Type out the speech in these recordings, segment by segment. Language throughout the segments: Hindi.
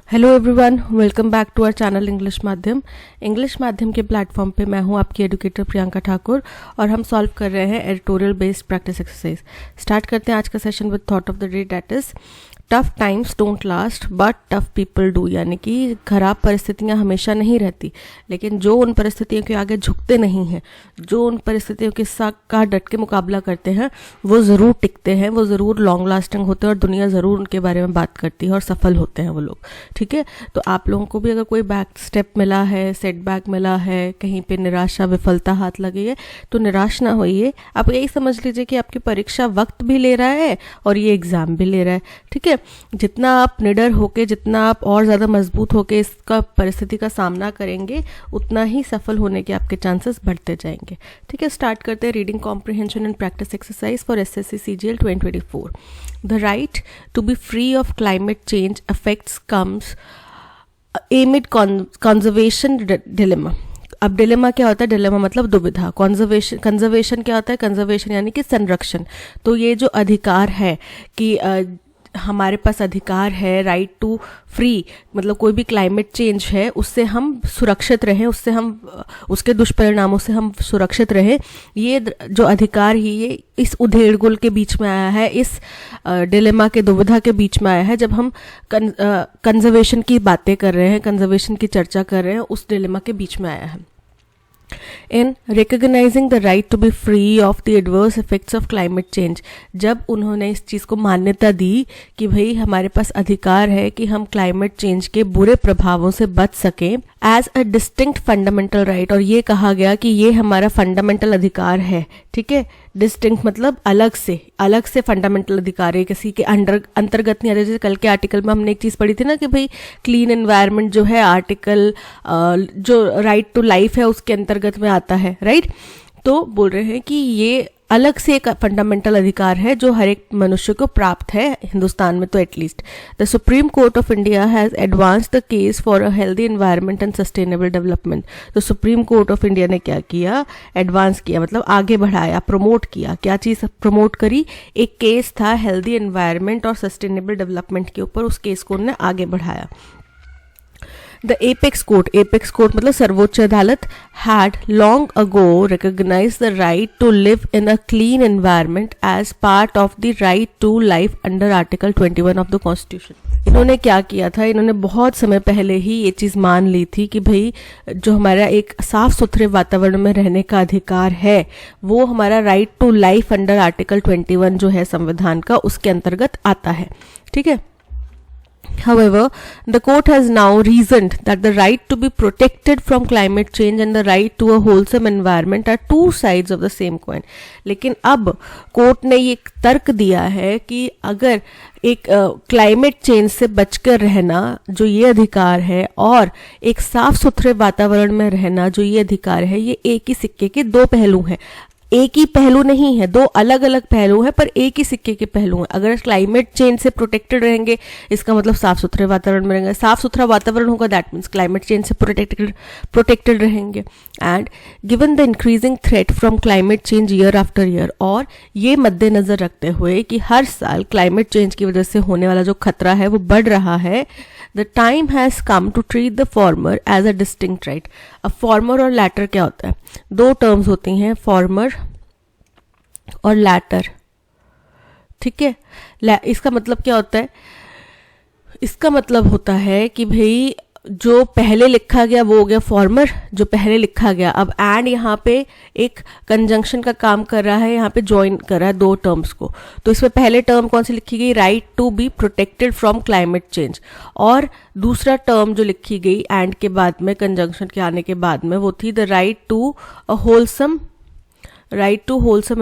Hello everyone, welcome back to our channel English माध्यम के प्लेटफॉर्म पे मैं हूं आपकी एडुकेटर प्रियंका ठाकुर और हम सॉल्व कर रहे हैं editorial based practice exercise. Start करते हैं आज का session with thought of the day, that is tough times don't last but tough people do. यानी कि खराब परिस्थितियां हमेशा नहीं रहती, लेकिन जो उन परिस्थितियों के आगे झुकते नहीं हैं, जो उन परिस्थितियों के साथ का डट के मुकाबला करते हैं, वो ज़रूर टिकते हैं, वो ज़रूर लॉन्ग लास्टिंग होते हैं और दुनिया ज़रूर उनके बारे में बात करती है और सफल होते हैं वो लोग। ठीक है, तो आप लोगों को भी अगर कोई बैक स्टेप मिला है, सेटबैक मिला है, कहीं पे निराशा विफलता हाथ लगी है, तो निराश ना होइए। आप यही समझ लीजिए कि आपकी परीक्षा वक्त भी ले रहा है और ये एग्ज़ाम भी ले रहा है। ठीक है, जितना आप निडर होके, जितना आप और ज़्यादा मजबूत होके इसका परिस्थिति का सामना करेंगे, उतना ही सफल होने के आपके चांसेस बढ़ते जाएंगे। ठीक है, स्टार्ट करते हैं reading comprehension and practice exercise for SSC CGL 2024। The right to be free of climate change affects comes amid conservation dilemma. अब डिलेमा क्या होता है? डिलेमा मतलब दुविधा। कंजर्वेशन क्या होता है? कंजर्वेशन यानी कि संरक्षण। तो ये जो अधिकार है कि हमारे पास अधिकार है, राइट टू फ्री, मतलब कोई भी क्लाइमेट चेंज है उससे हम सुरक्षित रहें, उससे हम उसके दुष्परिणामों से हम सुरक्षित रहें। ये जो अधिकार ही ये इस उधेड़बुल के बीच में आया है, इस डिलेमा के दुविधा के बीच में आया है। जब हम कंजर्वेशन की बातें कर रहे हैं, कंजर्वेशन की चर्चा कर रहे हैं, उस डिलेमा के बीच में आया है। In recognizing the right to be free of the adverse effects of climate change, जब उन्होंने इस चीज़ को मान्यता दी कि भाई हमारे पास अधिकार है कि हम क्लाइमेट चेंज के बुरे प्रभावों से बच सकें, as a distinct fundamental right, और ये कहा गया कि ये हमारा फंडामेंटल अधिकार है। ठीक है, डिस्टिंक्ट मतलब अलग से फंडामेंटल अधिकार है, किसी के अंतर्गत नहीं आ रहा। जैसे कल के आर्टिकल में हमने एक चीज़ पढ़ी थी ना कि भाई क्लीन एनवायरनमेंट जो है आर्टिकल जो राइट टू लाइफ है उसके अंतर्गत में आता है, राइट। तो बोल रहे हैं कि ये अलग से एक फंडामेंटल अधिकार है जो हर एक मनुष्य को प्राप्त है, हिंदुस्तान में तो at least. The Supreme Court of India has advance the case for a healthy environment and sustainable development. तो सुप्रीम कोर्ट ऑफ इंडिया ने क्या किया? एडवांस किया, मतलब आगे बढ़ाया, प्रमोट किया। क्या चीज़ प्रमोट करी? एक केस था हेल्दी एनवायरनमेंट और सस्टेनेबल डेवलपमेंट के ऊपर, उस केस को उन्होंने आगे बढ़ाया। The apex court मतलब सर्वोच्च अदालत had long ago recognized the right to live in a clean environment as part of the right to life under Article 21 of the Constitution। इन्होंने क्या किया था? इन्होंने बहुत समय पहले ही ये चीज़ मान ली थी कि भाई जो हमारा एक साफ सुथरे वातावरण में रहने का अधिकार है, वो हमारा right to life under article 21 जो है संविधान का, उसके अंतर्गत आता है। ठीक है। However, the court has now reasoned that the right to be protected from climate change and the right to a wholesome environment are two sides of the same coin। लेकिन अब कोर्ट ने ये तर्क दिया है कि अगर एक क्लाइमेट चेंज से बचकर रहना जो ये अधिकार है और एक साफ सुथरे वातावरण में रहना जो ये अधिकार है, ये एक ही सिक्के के दो पहलू हैं। एक ही पहलू नहीं है, दो अलग अलग पहलू हैं, पर एक ही सिक्के के पहलू हैं। अगर क्लाइमेट चेंज से प्रोटेक्टेड रहेंगे, इसका मतलब साफ सुथरे वातावरण में रहेंगे। साफ सुथरा वातावरण होगा, दैट मीन्स क्लाइमेट चेंज से प्रोटेक्टेड रहेंगे। And given the increasing threat from climate change year after year, और ये मद्देनजर रखते हुए कि हर साल क्लाइमेट चेंज की वजह से होने वाला जो खतरा है वो बढ़ रहा है, the time has come to treat the former as a distinct right. अब फॉर्मर और लैटर क्या होता है? दो टर्म्स होती हैं, फॉर्मर और लैटर। ठीक है, इसका मतलब क्या होता है? इसका मतलब होता है कि भाई जो पहले लिखा गया वो हो गया फॉर्मर, जो पहले लिखा गया। अब एंड यहाँ पे एक कंजंक्शन का काम कर रहा है, यहाँ पे ज्वाइन कर रहा है दो टर्म्स को। तो इसमें पहले टर्म कौन सी लिखी गई? Right to be protected from climate change. और दूसरा टर्म जो लिखी गई एंड के बाद में, कंजंक्शन के आने के बाद में, वो थी the right to a wholesome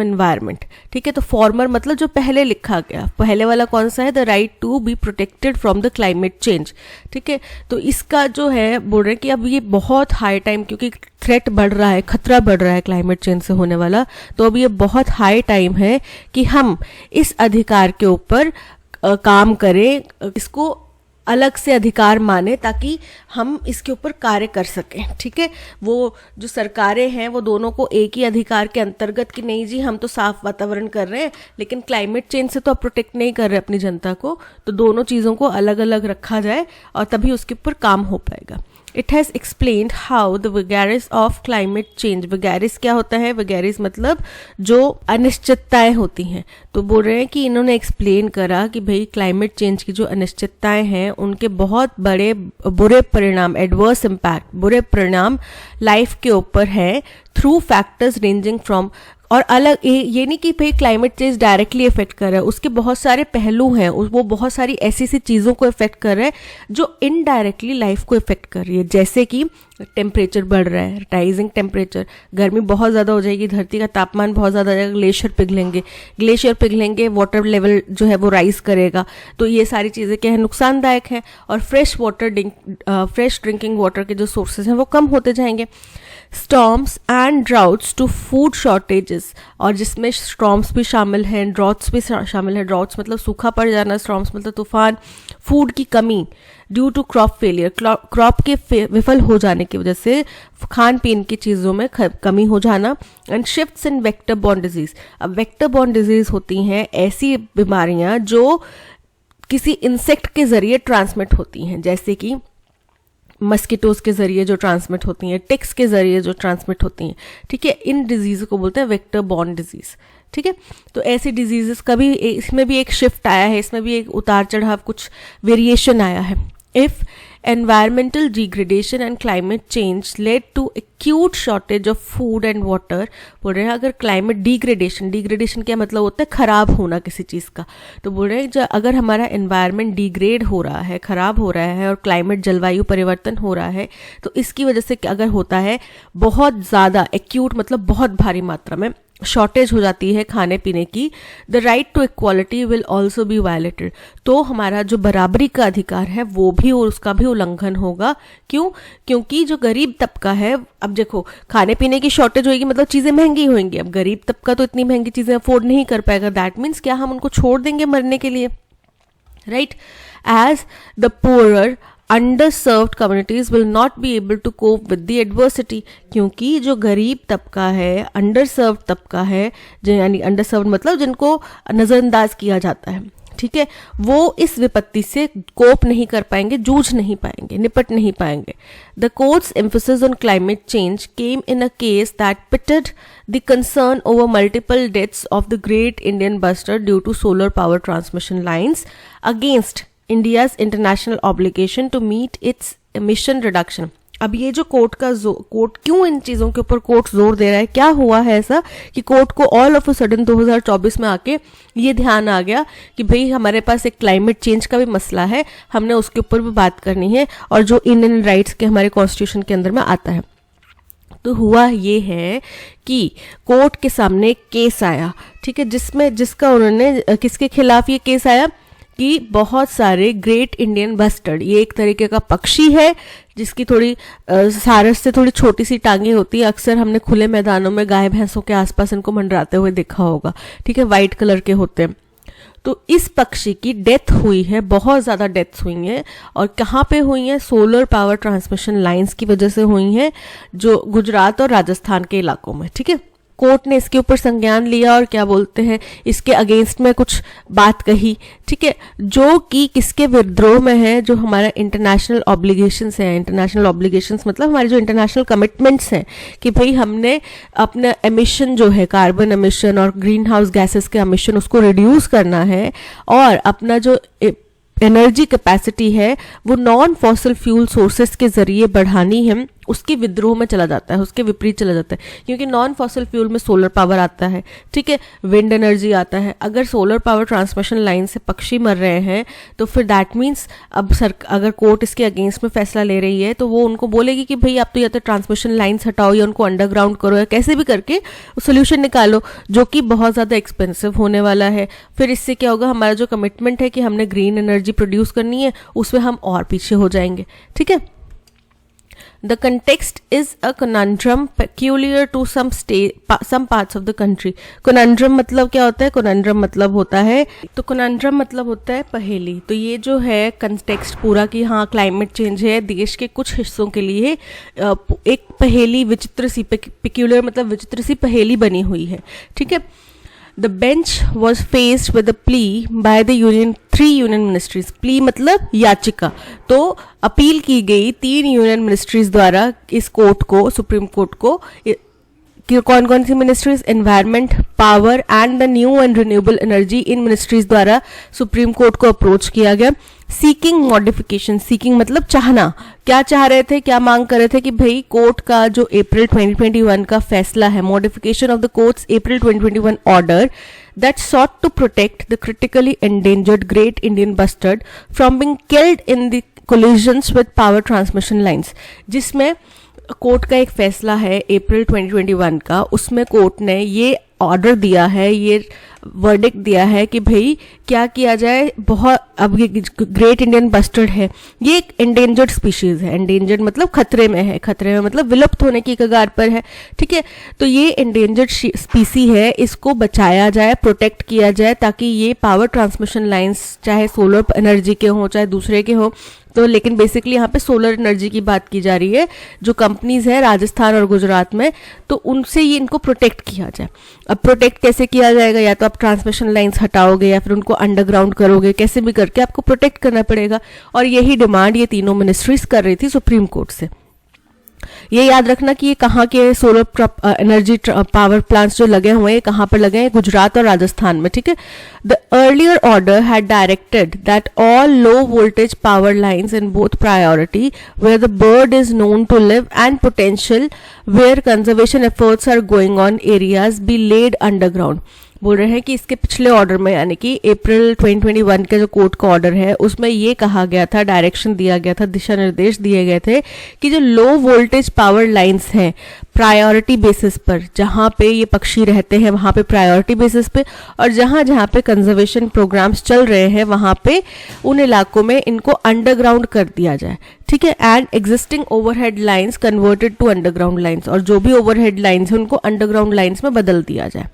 environment. ठीक है, तो फॉर्मर मतलब जो पहले लिखा गया, पहले वाला कौन सा है? The right to be protected from the climate change. ठीक है, तो इसका जो है बोल रहे हैं कि अब ये बहुत हाई टाइम, क्योंकि थ्रेट बढ़ रहा है, खतरा बढ़ रहा है क्लाइमेट चेंज से होने वाला, तो अब ये बहुत हाई टाइम है कि हम इस अधिकार के ऊपर काम करें, इसको अलग से अधिकार माने ताकि हम इसके ऊपर कार्य कर सकें। ठीक है, वो जो सरकारें हैं वो दोनों को एक ही अधिकार के अंतर्गत कि नहीं जी हम तो साफ वातावरण कर रहे हैं लेकिन क्लाइमेट चेंज से तो आप प्रोटेक्ट नहीं कर रहे अपनी जनता को, तो दोनों चीज़ों को अलग अलग रखा जाए और तभी उसके ऊपर काम हो पाएगा। It has explained how the vagaries of climate change, vagaries क्या होता है, वगैरिस मतलब जो अनिश्चितताएं होती हैं, तो बोल रहे हैं कि इन्होंने एक्सप्लेन करा कि भाई क्लाइमेट चेंज की जो अनिश्चितताएं हैं उनके बहुत बड़े बुरे परिणाम, एडवर्स इम्पैक्ट, बुरे परिणाम लाइफ के ऊपर है थ्रू फैक्टर्स रेंजिंग फ्रॉम, और अलग ये नहीं कि भाई क्लाइमेट चेंज डायरेक्टली इफेक्ट कर रहा है, उसके बहुत सारे पहलू हैं, वो बहुत सारी ऐसी चीज़ों को इफेक्ट कर रहा है जो इनडायरेक्टली लाइफ को इफेक्ट कर रही है। जैसे कि टेम्परेचर बढ़ रहा है, राइजिंग टेम्परेचर, गर्मी बहुत ज़्यादा हो जाएगी, धरती का तापमान बहुत ज़्यादा हो जाएगा, ग्लेशियर पिघलेंगे, वाटर लेवल जो है वो राइज करेगा, तो ये सारी चीज़ें क्या है नुकसानदायक हैं। और फ्रेश ड्रिंकिंग वाटर के जो सोर्सेज हैं वो कम होते जाएंगे। Storms and droughts to food shortages, और जिसमें स्टॉर्म्स भी शामिल हैं, ड्रॉट्स भी शामिल हैं। ड्रॉट्स मतलब सूखा पड़ जाना, स्टॉर्म्स मतलब तूफान। फूड की कमी due to crop failure, crop के विफल हो जाने की वजह से खान पीन की चीज़ों में कमी हो जाना। And shifts in vector borne disease, अब वेक्टर बॉर्न डिजीज होती हैं ऐसी बीमारियां जो किसी इंसेक्ट के जरिए ट्रांसमिट होती हैं, जैसे कि मस्किटोज के जरिए जो ट्रांसमिट होती हैं, टिक्स के जरिए जो ट्रांसमिट होती हैं। ठीक है, इन डिजीज को बोलते हैं वेक्टर बॉर्न डिजीज। ठीक है, तो ऐसी डिजीजेस का भी इसमें भी एक शिफ्ट आया है, इसमें भी एक उतार चढ़ाव, कुछ वेरिएशन आया है। If environmental degradation and climate change led to acute shortage of food and water, बोल रहे हैं अगर क्लाइमेट डिग्रेडेशन क्या मतलब होता है, खराब होना किसी चीज़ का, तो बोल रहे हैं जो अगर हमारा एनवायरनमेंट डिग्रेड हो रहा है, खराब हो रहा है और क्लाइमेट जलवायु परिवर्तन हो रहा है, तो इसकी वजह से अगर होता है बहुत ज़्यादा एक्यूट मतलब बहुत भारी मात्रा में शॉर्टेज हो जाती है खाने पीने की, the right to equality will also be violated, तो हमारा जो बराबरी का अधिकार है वो भी और उसका भी उल्लंघन होगा। क्यों? क्योंकि जो गरीब तबका है, अब देखो खाने पीने की शॉर्टेज होगी मतलब चीज़ें महंगी होंगी, अब गरीब तबका तो इतनी महंगी चीज़ें अफोर्ड नहीं कर पाएगा, दैट मीन्स क्या हम उनको छोड़ देंगे मरने के लिए, right? As the poorer underserved communities will not be able to cope with the adversity, क्योंकि जो गरीब तबका है, underserved तबका है, यानी underserved मतलब जिनको नज़रअंदाज किया जाता है, ठीक है, वो इस विपत्ति से कोप नहीं कर पाएंगे, जूझ नहीं पाएंगे, निपट नहीं पाएंगे। The court's emphasis on climate change came in a case that pitted the concern over multiple deaths of the great Indian bustard due to solar power transmission lines against India's international obligation to meet its emission reduction। अब ये जो कोर्ट क्यों इन चीज़ों के ऊपर कोर्ट जोर दे रहा है, क्या हुआ है ऐसा कि कोर्ट को ऑल ऑफ अ सडन 2024 में आके ये ध्यान आ गया कि भाई हमारे पास एक क्लाइमेट चेंज का भी मसला है, हमने उसके ऊपर भी बात करनी है, और जो इंडियन राइट्स के हमारे कॉन्स्टिट्यूशन के अंदर में आता है। तो हुआ ये है कि कोर्ट के सामने एक केस आया, ठीक है, जिसका उन्होंने किसके खिलाफ ये केस आया कि बहुत सारे ग्रेट इंडियन बस्टर्ड, ये एक तरीके का पक्षी है जिसकी थोड़ी सारस से थोड़ी छोटी सी टांगे होती है, अक्सर हमने खुले मैदानों में गाय भैंसों के आसपास इनको मंडराते हुए देखा होगा, ठीक है, वाइट कलर के होते हैं। तो इस पक्षी की डेथ हुई है, बहुत ज़्यादा डेथ्स हुई हैं, और कहाँ पे हुई हैं? सोलर पावर ट्रांसमिशन लाइंस की वजह से हुई हैं, जो गुजरात और राजस्थान के इलाकों में, ठीक है। कोर्ट ने इसके ऊपर संज्ञान लिया और क्या बोलते हैं, इसके अगेंस्ट में कुछ बात कही, ठीक है, जो कि किसके विद्रोह में है, जो हमारा इंटरनेशनल ऑब्लिगेशंस है। इंटरनेशनल ऑब्लिगेशंस मतलब हमारे जो इंटरनेशनल कमिटमेंट्स हैं कि भाई हमने अपना एमिशन जो है, कार्बन एमिशन और ग्रीन हाउस गैसेस के एमिशन, उसको रिड्यूस करना है, और अपना जो एनर्जी कैपेसिटी है वो नॉन फॉसिल फ्यूल सोर्सेस के जरिए बढ़ानी है, उसके विद्रोह में चला जाता है, उसके विपरीत चला जाता है। क्योंकि नॉन फॉसिल फ्यूल में सोलर पावर आता है, ठीक है, विंड एनर्जी आता है। अगर सोलर पावर ट्रांसमिशन लाइन से पक्षी मर रहे हैं तो फिर दैट मीन्स अब अगर कोर्ट इसके अगेंस्ट में फैसला ले रही है तो वो उनको बोलेगी कि भाई आप तो या तो ट्रांसमिशन लाइन्स हटाओ या उनको अंडरग्राउंड करो या कैसे भी करके सोल्यूशन निकालो, जो कि बहुत ज़्यादा एक्सपेंसिव होने वाला है। फिर इससे क्या होगा, हमारा जो कमिटमेंट है कि हमने ग्रीन एनर्जी प्रोड्यूस करनी है, उसमें हम और पीछे हो जाएंगे, ठीक है। The context is a conundrum peculiar to some parts of the country. Conundrum मतलब क्या होता है? Conundrum मतलब होता है, तो conundrum मतलब होता है पहेली. तो ये जो है context पूरा कि हाँ क्लाइमेट चेंज है, देश के कुछ हिस्सों के लिए एक पहेली, विचित्र सी, peculiar मतलब विचित्र सी पहेली बनी हुई है. ठीक है. The bench was faced with a plea by the three union ministries. Plea मतलब याचिका. तो अपील की गई 3 यूनियन मिनिस्ट्रीज द्वारा इस कोर्ट को, सुप्रीम कोर्ट को, कौन कौन सी ministries? Environment, power and the new and renewable energy. इन मिनिस्ट्रीज द्वारा सुप्रीम कोर्ट को अप्रोच किया गया. Seeking modification. सीकिंग मतलब चाहना. क्या चाह रहे थे, क्या मांग कर रहे थे कि भाई कोर्ट का जो अप्रैल 2021 का फैसला है, modification of the courts April 2021 order that sought to protect the critically endangered great Indian bustard from being killed in the collisions with power transmission lines. जिसमें कोर्ट का एक फैसला है अप्रैल 2021 का, उसमें कोर्ट ने ये ऑर्डर दिया है, ये वर्डिक्ट दिया है कि भाई क्या किया जाए. बहुत अब ये ग्रेट इंडियन बस्टर्ड है, ये एक एंडेंजर्ड स्पीशीज है. एंडेंजर्ड मतलब खतरे में है, खतरे में मतलब विलुप्त होने की कगार पर है. ठीक है. तो ये एंडेंजर्ड स्पीसी है, इसको बचाया जाए, प्रोटेक्ट किया जाए, ताकि ये पावर ट्रांसमिशन लाइंस चाहे सोलर एनर्जी के हों चाहे दूसरे के हों. तो लेकिन बेसिकली यहाँ पे सोलर एनर्जी की बात की जा रही है, जो कंपनीज है राजस्थान और गुजरात में, तो उनसे ये इनको प्रोटेक्ट किया जाए. अब प्रोटेक्ट कैसे किया जाएगा? या तो आप ट्रांसमिशन लाइंस हटाओगे या फिर उनको अंडरग्राउंड करोगे, कैसे भी करके आपको प्रोटेक्ट करना पड़ेगा. और यही डिमांड ये तीनों मिनिस्ट्रीज कर रही थी सुप्रीम कोर्ट से. ये याद रखना कि ये कहाँ के सोलर एनर्जी पावर प्लांट्स जो लगे हुए हैं, कहाँ पर लगे हैं? गुजरात और राजस्थान में. ठीक है. The earlier order had directed that all low voltage power lines in both priority where the bird is known to live and potential where conservation efforts are going on areas be laid underground. बोल रहे हैं कि इसके पिछले ऑर्डर में, यानी कि अप्रैल 2021 का जो कोर्ट का ऑर्डर है, उसमें ये कहा गया था, डायरेक्शन दिया गया था, दिशा निर्देश दिए गए थे कि जो लो वोल्टेज पावर लाइंस हैं प्रायोरिटी बेसिस पर, जहां पे ये पक्षी रहते हैं वहां पे प्रायोरिटी बेसिस पे, और जहां जहां पे कंजर्वेशन प्रोग्राम्स चल रहे हैं वहां पे उन इलाकों में इनको अंडरग्राउंड कर दिया जाए. ठीक है. And existing overhead lines converted to underground lines. और जो भी ओवरहेड लाइंस हैं उनको अंडरग्राउंड लाइंस में बदल दिया जाए.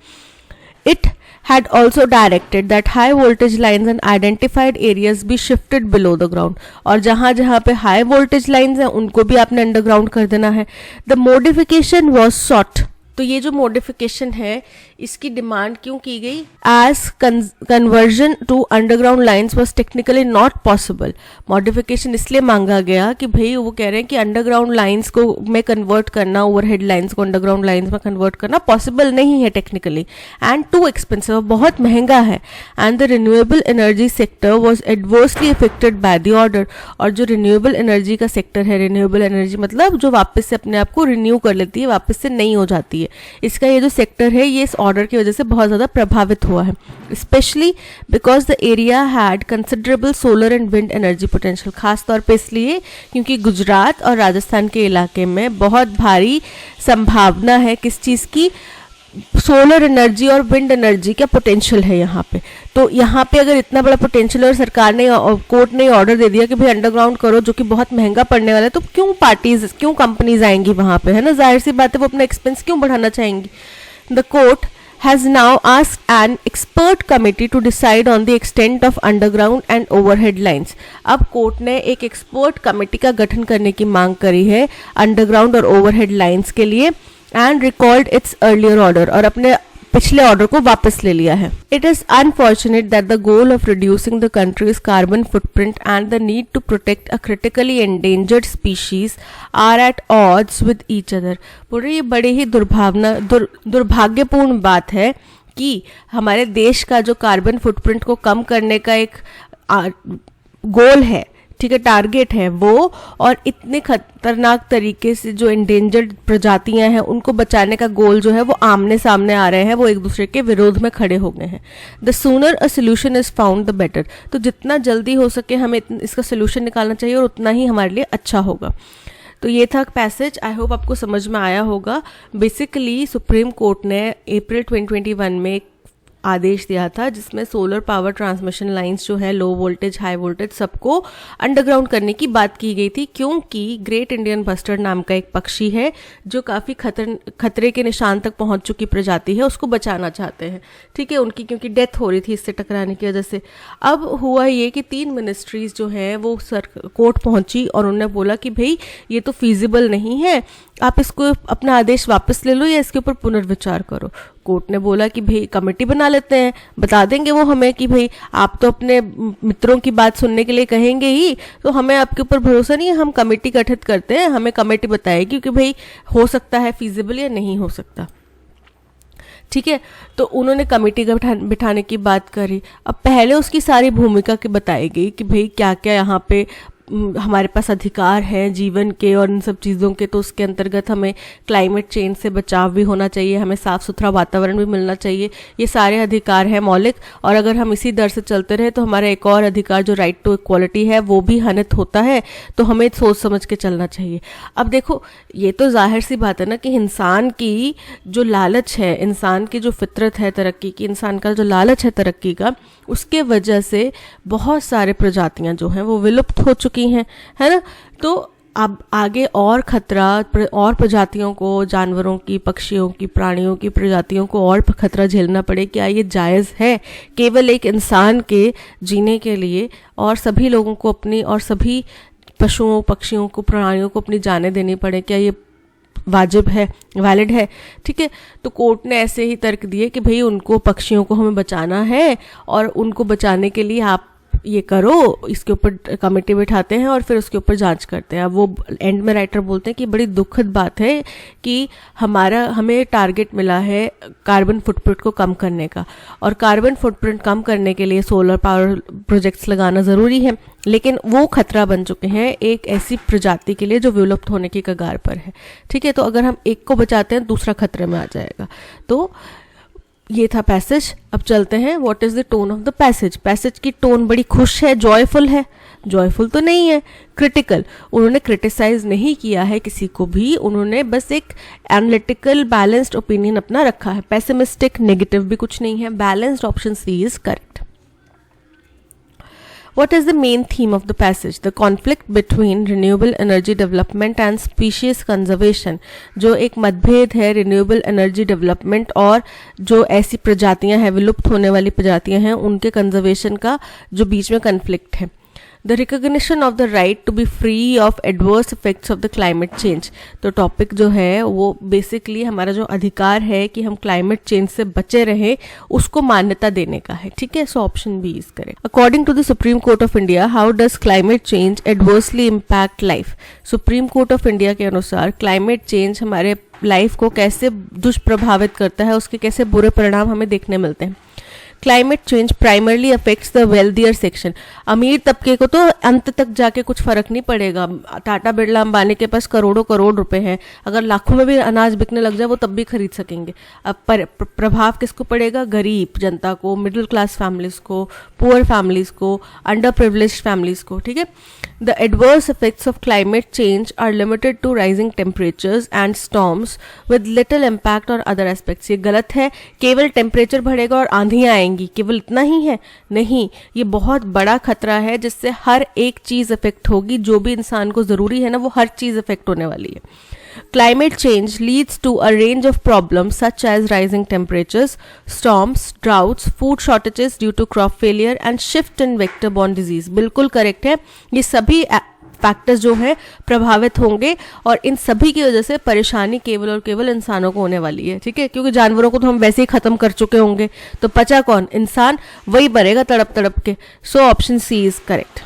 It had also directed that high voltage lines and identified areas be shifted below the ground. और जहां जहां पे high voltage lines हैं उनको भी आपने अंडरग्राउंड कर देना है. The modification was sought. तो ये जो मॉडिफिकेशन है इसकी डिमांड क्यों की गई? As conversion to underground lines was technically not possible. Modification इसलिए मांगा गया कि भाई वो कह रहे हैं कि अंडरग्राउंड लाइंस को में कन्वर्ट करना, ओवरहेड लाइंस को अंडरग्राउंड लाइंस में कन्वर्ट करना पॉसिबल नहीं है टेक्निकली, एंड टू एक्सपेंसिव, बहुत महंगा है. And the renewable energy sector was adversely affected by the order. और जो रिन्यूएबल एनर्जी का सेक्टर है, रिन्यूएबल एनर्जी मतलब जो वापस से अपने आप को रिन्यू कर लेती है, वापस से नहीं हो जाती है, इसका ये जो सेक्टर है ये इस ऑर्डर की वजह से बहुत ज़्यादा प्रभावित हुआ है. Specially because the area had considerable solar and wind energy potential. खास तौर पे इसलिए क्योंकि गुजरात और राजस्थान के इलाके में बहुत भारी संभावना है किस चीज़ की? सोलर एनर्जी और विंड एनर्जी का पोटेंशियल है यहाँ पे. तो यहाँ पे अगर इतना बड़ा पोटेंशियल और सरकार ने, कोर्ट ने ऑर्डर दे दिया कि भाई अंडरग्राउंड करो, जो कि बहुत महंगा पड़ने वाला है, तो क्यों कंपनीज आएंगी वहाँ पे, है ना? जाहिर सी बात है, वो अपना एक्सपेंस क्यों बढ़ाना चाहेंगी. The court has now asked an expert committee to decide on the extent of underground and overhead lines. अब कोर्ट ने एक एक्सपर्ट कमेटी का गठन करने की मांग करी है अंडरग्राउंड और ओवरहेड लाइंस के लिए, and recalled its earlier order, और अपने पिछले ऑर्डर को वापस ले लिया है. It is unfortunate that the goal of reducing the country's carbon footprint and the need to protect a critically endangered species are at odds with each other. बोल रहे ये बड़े ही दुर्भाग्यपूर्ण बात है कि हमारे देश का जो कार्बन फुटप्रिंट को कम करने का एक गोल है, ठीक है, टारगेट है वो, और इतने खतरनाक तरीके से जो एंडेंजर्ड प्रजातियां हैं उनको बचाने का गोल जो है वो आमने सामने आ रहे हैं, वो एक दूसरे के विरोध में खड़े हो गए हैं. The sooner a solution is found the better. तो जितना जल्दी हो सके हमें इसका सोल्यूशन निकालना चाहिए और उतना ही हमारे लिए अच्छा होगा. तो ये था पैसेज. आई होप आपको समझ में आया होगा. बेसिकली सुप्रीम कोर्ट ने अप्रैल 2021 में आदेश दिया था जिसमें सोलर पावर ट्रांसमिशन लाइंस जो है लो वोल्टेज हाई वोल्टेज सबको अंडरग्राउंड करने की बात की गई थी, क्योंकि ग्रेट इंडियन बस्टर्ड नाम का एक पक्षी है जो काफ़ी खतरे के निशान तक पहुंच चुकी प्रजाति है, उसको बचाना चाहते हैं। ठीक है, उनकी क्योंकि डेथ हो रही थी इससे टकराने की वजह से। अब हुआ ये कि 3 मिनिस्ट्रीज जो हैं वो कोर्ट पहुंची और उन्होंने बोला कि भाई ये तो फीजिबल नहीं है, आप इसको अपना आदेश वापस ले लो या इसके ऊपर पुनर्विचार करो। कोर्ट ने बोला कि भाई कमेटी बना लेते हैं, बता देंगे वो हमें कि भाई आप तो अपने मित्रों की बात सुनने के लिए कहेंगे ही, तो हमें आपके ऊपर भरोसा नहीं है, हम कमेटी गठित करते हैं, हमें कमेटी बताएगी कि भाई हो सकता है फीजिबल या नहीं हो सकता। ठीक है, तो उन्होंने कमेटी का बिठाने की बात करी। अब पहले उसकी सारी भूमिका की बताई गई कि भाई क्या क्या यहाँ पे हमारे पास अधिकार हैं जीवन के और इन सब चीज़ों के, तो उसके अंतर्गत हमें क्लाइमेट चेंज से बचाव भी होना चाहिए, हमें साफ़ सुथरा वातावरण भी मिलना चाहिए, ये सारे अधिकार हैं मौलिक, और अगर हम इसी दर से चलते रहे तो हमारा एक और अधिकार जो राइट टू इक्वालिटी है वो भी हनित होता है, तो हमें सोच समझ के चलना चाहिए। अब देखो ये तो जाहिर सी बात है ना कि इंसान की जो लालच है, इंसान की जो फितरत है तरक्की की, इंसान का जो लालच है तरक्की का, उसके वजह से बहुत सारे प्रजातियां जो हैं वो विलुप्त हो चुकी हैं, है ना। तो अब आगे और खतरा, और प्रजातियों को, जानवरों की, पक्षियों की, प्राणियों की प्रजातियों को और खतरा झेलना पड़े, क्या ये जायज़ है केवल एक इंसान के जीने के लिए और सभी लोगों को अपनी, और सभी पशुओं पक्षियों को, प्राणियों को अपनी जानें देनी पड़े, क्या ये वाजिब है, वैलिड है? ठीक है, तो कोर्ट ने ऐसे ही तर्क दिए कि भाई उनको, पक्षियों को हमें बचाना है और उनको बचाने के लिए आप ये करो, इसके ऊपर कमेटी बिठाते हैं और फिर उसके ऊपर जांच करते हैं। अब वो एंड में राइटर बोलते हैं कि बड़ी दुखद बात है कि हमें टारगेट मिला है कार्बन फुटप्रिंट को कम करने का, और कार्बन फुटप्रिंट कम करने के लिए सोलर पावर प्रोजेक्ट्स लगाना ज़रूरी है, लेकिन वो खतरा बन चुके हैं एक ऐसी प्रजाति के लिए जो विलुप्त होने की कगार पर है। ठीक है, तो अगर हम एक को बचाते हैं दूसरा खतरे में आ जाएगा। तो ये था पैसेज। अब चलते हैं what is the tone of the passage. Passage की टोन बड़ी खुश है, जॉयफुल है, जॉयफुल तो नहीं है, क्रिटिकल। उन्होंने क्रिटिसाइज नहीं किया है किसी को भी, उन्होंने बस एक एनालिटिकल बैलेंस्ड ओपिनियन अपना रखा है, पेसिमिस्टिक नेगेटिव भी कुछ नहीं है, balanced. Option C is correct. What is the main theme of the passage? The conflict between renewable energy development and species conservation. जो एक मतभेद है renewable energy development और जो ऐसी प्रजातियां हैं, विलुप्त होने वाली प्रजातियां हैं, उनके कंजर्वेशन का जो बीच में कन्फ्लिक्ट है। The recognition of the right to be free of adverse effects of the climate change. तो टॉपिक जो है वो बेसिकली हमारा जो अधिकार है कि हम क्लाइमेट चेंज से बचे रहें, उसको मान्यता देने का है। ठीक है, so option B is correct. According to the Supreme Court of India, how does climate change adversely impact life? Supreme Court of India के अनुसार क्लाइमेट चेंज हमारे लाइफ को कैसे दुष्प्रभावित करता है, उसके कैसे बुरे परिणाम हमें देखने मिलते हैं। Climate change primarily affects the wealthier section. अमीर तबके को तो अंत तक जाके कुछ फर्क नहीं पड़ेगा। टाटा बिरला अंबानी के पास करोड़ों करोड़ रुपए हैं, अगर लाखों में भी अनाज बिकने लग जाए वो तब भी खरीद सकेंगे। अब प्रभाव किसको पड़ेगा? गरीब जनता को, मिडिल क्लास फैमिलीज को, पुअर फैमिलीज को, अंडर प्रिविलेज्ड फैमिलीज को। ठीक है, the adverse effects of climate change are limited to rising temperatures and storms with little impact और अदर एस्पेक्ट्स। ये गलत है, केवल टेम्परेचर बढ़ेगा और आंधियां आएंगी, केवल इतना ही है? नहीं, ये बहुत बड़ा खतरा है जिससे हर एक चीज इफेक्ट होगी, जो भी इंसान को जरूरी है ना, वो हर चीज इफेक्ट होने वाली है। Climate change leads to a range of problems such as rising temperatures, storms, droughts, food shortages due to crop failure and shift in vector-borne disease. बिल्कुल करेक्ट है, ये सभी फैक्टर्स जो हैं प्रभावित होंगे और इन सभी की वजह से परेशानी केवल और केवल इंसानों को होने वाली है। ठीक है, क्योंकि जानवरों को तो हम वैसे ही खत्म कर चुके होंगे, तो बचा कौन? इंसान, वही मरेगा तड़प तड़प के। So option C is correct.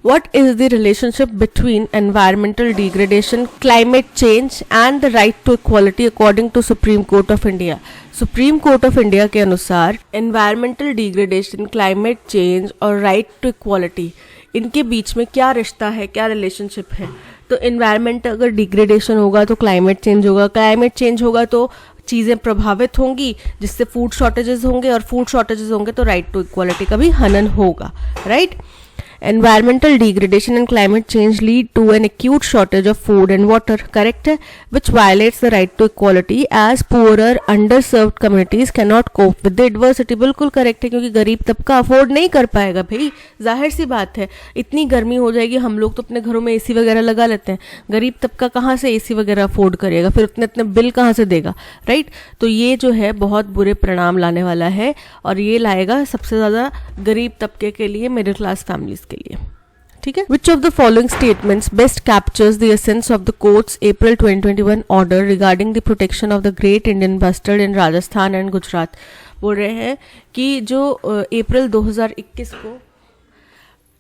What is the relationship between environmental degradation, climate change and the right to equality according to Supreme Court of India? Supreme Court of India के अनुसार environmental degradation, climate change और right to equality, इनके बीच में क्या रिश्ता है, क्या रिलेशनशिप है? तो एनवायरमेंट अगर डिग्रेडेशन होगा तो क्लाइमेट चेंज होगा, क्लाइमेट चेंज होगा तो चीज़ें प्रभावित होंगी, जिससे फूड शॉर्टेजेस होंगे, और फूड शॉर्टेजेस होंगे तो राइट टू इक्वालिटी का भी हनन होगा। Right? Environmental degradation and climate change lead to an acute shortage of food and water, correct है, which violates the right to equality as poorer underserved communities can not cope with the adversity. बिल्कुल करेक्ट है, क्योंकि गरीब तबका अफोर्ड नहीं कर पाएगा भाई, जाहिर सी बात है, इतनी गर्मी हो जाएगी, हम लोग तो अपने घरों में एसी वगैरह लगा लेते हैं, गरीब तबका कहाँ से एसी वगैरह अफोर्ड करेगा, फिर उतने इतने बिल कहाँ से देगा, राइट। तो ये जो है बहुत बुरे परिणाम लाने वाला है, और ये लाएगा सबसे ज़्यादा गरीब तबके के लिए, मिडिल क्लास फैमिलीज के लिए, ठीक है। Which of the following statements best captures the essence of the courts April 2021 order regarding the protection of the great Indian bustard in Rajasthan and Gujarat. बोल रहे हैं कि जो अप्रैल 2021 को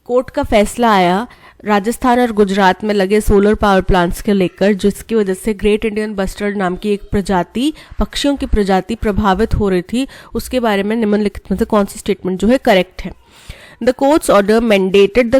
कोर्ट का फैसला आया राजस्थान और गुजरात में लगे सोलर पावर प्लांट्स के लेकर, जिसकी वजह से ग्रेट इंडियन बस्टर्ड नाम की एक प्रजाति, पक्षियों की प्रजाति प्रभावित हो रही थी, उसके बारे में निम्नलिखित में से कौन सी स्टेटमेंट जो है करेक्ट है। The court's order mandated the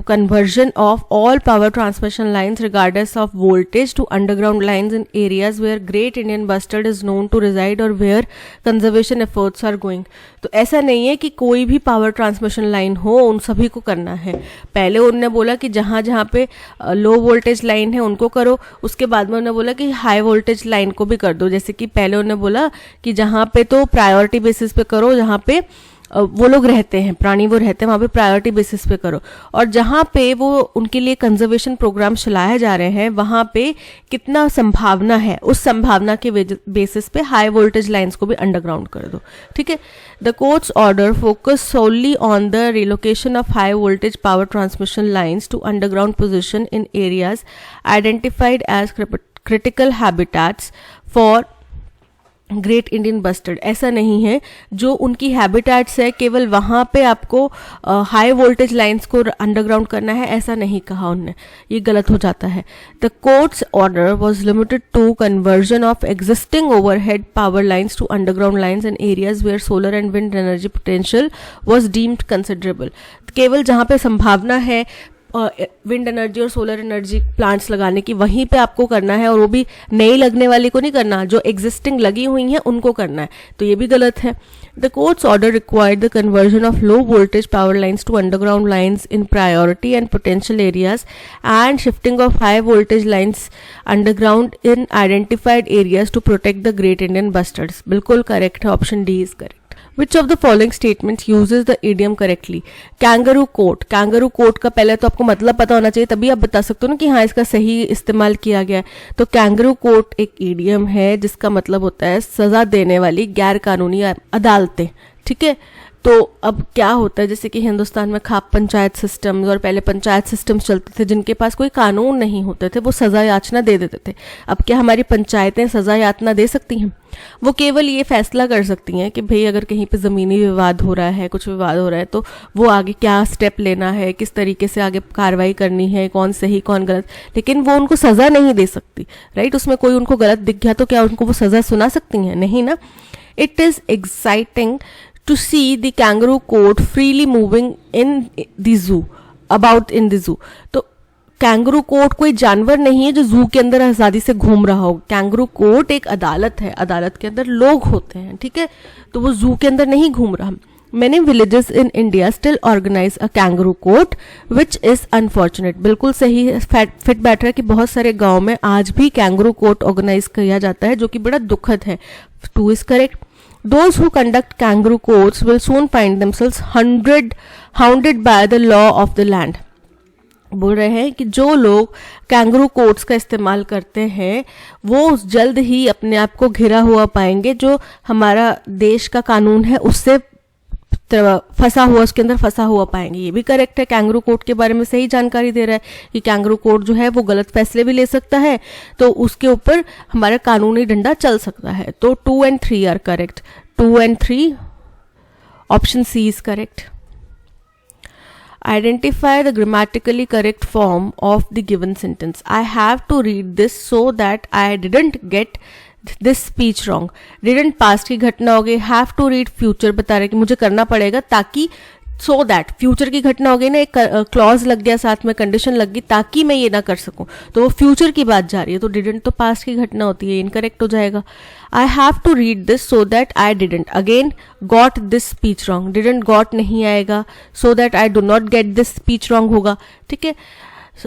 conversion of all power transmission lines regardless of voltage to underground lines in areas where Great Indian Bustard is known to reside or where conservation efforts are going। तो ऐसा नहीं है कि कोई भी पावर ट्रांसमिशन लाइन हो उन सभी को करना है। पहले उन्होंने बोला कि जहाँ जहाँ पे लो वोल्टेज लाइन है उनको करो, उसके बाद में उन्होंने बोला कि हाई वोल्टेज लाइन को भी कर दो। जैसे कि पहले उन्होंने बोला कि जहाँ पे तो प्रायोरिटी बेसिस पे करो, जहाँ पे वो लोग रहते हैं, प्राणी वो रहते हैं, वहाँ पे प्रायोरिटी बेसिस पे करो, और जहाँ पे वो उनके लिए कंजर्वेशन प्रोग्राम चलाए जा रहे हैं वहाँ पे कितना संभावना है, उस संभावना के बेसिस पे हाई वोल्टेज लाइंस को भी अंडरग्राउंड कर दो, ठीक है। The courts order focus solely on the relocation of high voltage power transmission lines to underground position in areas identified as critical habitats for great Indian bustard. ऐसा नहीं है, जो उनकी हैबिटेट्स है केवल वहाँ पे आपको हाई वोल्टेज लाइंस को अंडरग्राउंड करना है, ऐसा नहीं कहा उनने, ये गलत हो जाता है। The courts order was limited to conversion of existing overhead power lines to underground lines in areas where solar and wind energy potential was deemed considerable. केवल जहाँ पे संभावना है विंड एनर्जी और सोलर एनर्जी प्लांट्स लगाने की, वहीं पे आपको करना है, और वो भी नई लगने वाली को नहीं करना, जो एग्जिस्टिंग लगी हुई हैं उनको करना है, तो ये भी गलत है। The courts order required the conversion of low voltage power lines to underground lines in priority and potential areas and shifting of high voltage lines underground in identified areas to protect the great Indian bustards. बिल्कुल करेक्ट है, option D is correct. Which of the following statements uses the idiom correctly? Kangaroo court। Kangaroo court का पहले तो आपको मतलब पता होना चाहिए, तभी आप बता सकते हो ना कि हाँ इसका सही इस्तेमाल किया गया है। तो kangaroo court एक idiom है जिसका मतलब होता है सजा देने वाली गैर कानूनी अदालतें, ठीक है। तो अब क्या होता है, जैसे कि हिंदुस्तान में खाप पंचायत सिस्टम्स और पहले पंचायत सिस्टम्स चलते थे जिनके पास कोई कानून नहीं होते थे, वो सजा याचना दे देते थे। अब क्या हमारी पंचायतें सजा याचना दे सकती हैं? वो केवल ये फैसला कर सकती हैं कि भाई अगर कहीं पे ज़मीनी विवाद हो रहा है, कुछ विवाद हो रहा है, तो वो आगे क्या स्टेप लेना है, किस तरीके से आगे कार्रवाई करनी है, कौन सही कौन गलत, लेकिन वो उनको सज़ा नहीं दे सकती, राइट। उसमें कोई उनको गलत दिख गया तो क्या उनको वो सज़ा सुना सकती हैं? नहीं ना। It is exciting to see the kangaroo court freely moving in the zoo, about in the zoo। तो कैंगरू कोर्ट कोई जानवर नहीं है जो जू के अंदर आज़ादी से घूम रहा हो। कैंगरू कोर्ट एक अदालत है, अदालत के अंदर लोग होते हैं, ठीक है, तो वो जू के अंदर नहीं घूम रहा। Many villages in India still organize a kangaroo court, which is unfortunate। बिल्कुल सही फिट बैठ रहा है कि बहुत सारे गांव में आज भी कैंगरू कोर्ट ऑर्गेनाइज किया जाता है, जो कि बड़ा दुखद है। 2 is correct। Those who conduct kangaroo courts will soon find themselves hounded by the law of the land। बोल रहे हैं कि जो लोग कैंगरू कोर्ट्स का इस्तेमाल करते हैं वो जल्द ही अपने आप को घिरा हुआ पाएंगे, जो हमारा देश का कानून है उससे फंसा हुआ, उसके अंदर फंसा हुआ पाएंगे। ये भी करेक्ट है, कैंगरू कोर्ट के बारे में सही जानकारी दे रहा है कि कैंगरू कोर्ट जो है वो गलत फैसले भी ले सकता है, तो उसके ऊपर हमारा कानूनी डंडा चल सकता है। तो 2 and 3 are correct. 2 and 3, option C is correct. Identify the grammatically correct form of the given sentence। I have to read this so that I didn't get this speech wrong। didn't past की घटना हो गई, have to read future बता रहे कि मुझे करना पड़ेगा ताकि सो दैट, फ्यूचर की घटना हो गई ना, एक क्लॉज लग गया साथ में, कंडीशन लग गई ताकि मैं ये ना कर सकूं, तो वो फ्यूचर की बात जा रही है, तो डिडंट तो पास्ट की घटना होती है, इनकरेक्ट हो जाएगा. I have to read this so that I didn't, again got this speech wrong, didn't got नहीं आएगा, so that I do not get this speech wrong होगा. ठीक है.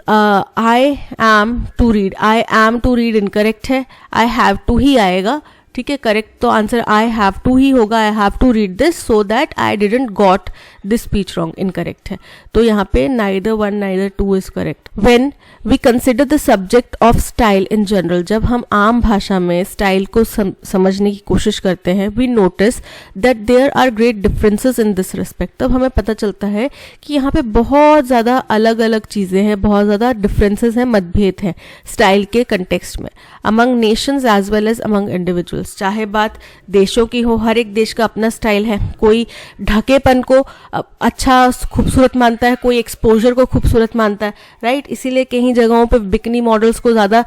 I am to read, I am to read incorrect है, आई हैव टू ही आएगा. ठीक है. करेक्ट तो आंसर आई हैव टू ही होगा, I have to read this so that I didn't got this speech wrong, incorrect है. तो यहाँ पे neither one neither two is correct. When we consider the subject of style in general, जब हम आम भाषा में स्टाइल को समझने की कोशिश करते हैं, we notice that there are great differences in this respect. तब हमें पता चलता है कि यहाँ पे बहुत ज़्यादा अलग अलग चीज़ें हैं, बहुत ज़्यादा डिफरेंसेस हैं, मतभेद हैं स्टाइल के कंटेक्स्ट में, among nations as well as among individuals. चाहे बात देशों की हो, हर एक देश का अपना स्टाइल है. कोई ढकेपन को अच्छा खूबसूरत मानता है, कोई एक्सपोजर को खूबसूरत मानता है, राइट. इसीलिए कहीं जगहों पे बिकनी मॉडल्स को ज़्यादा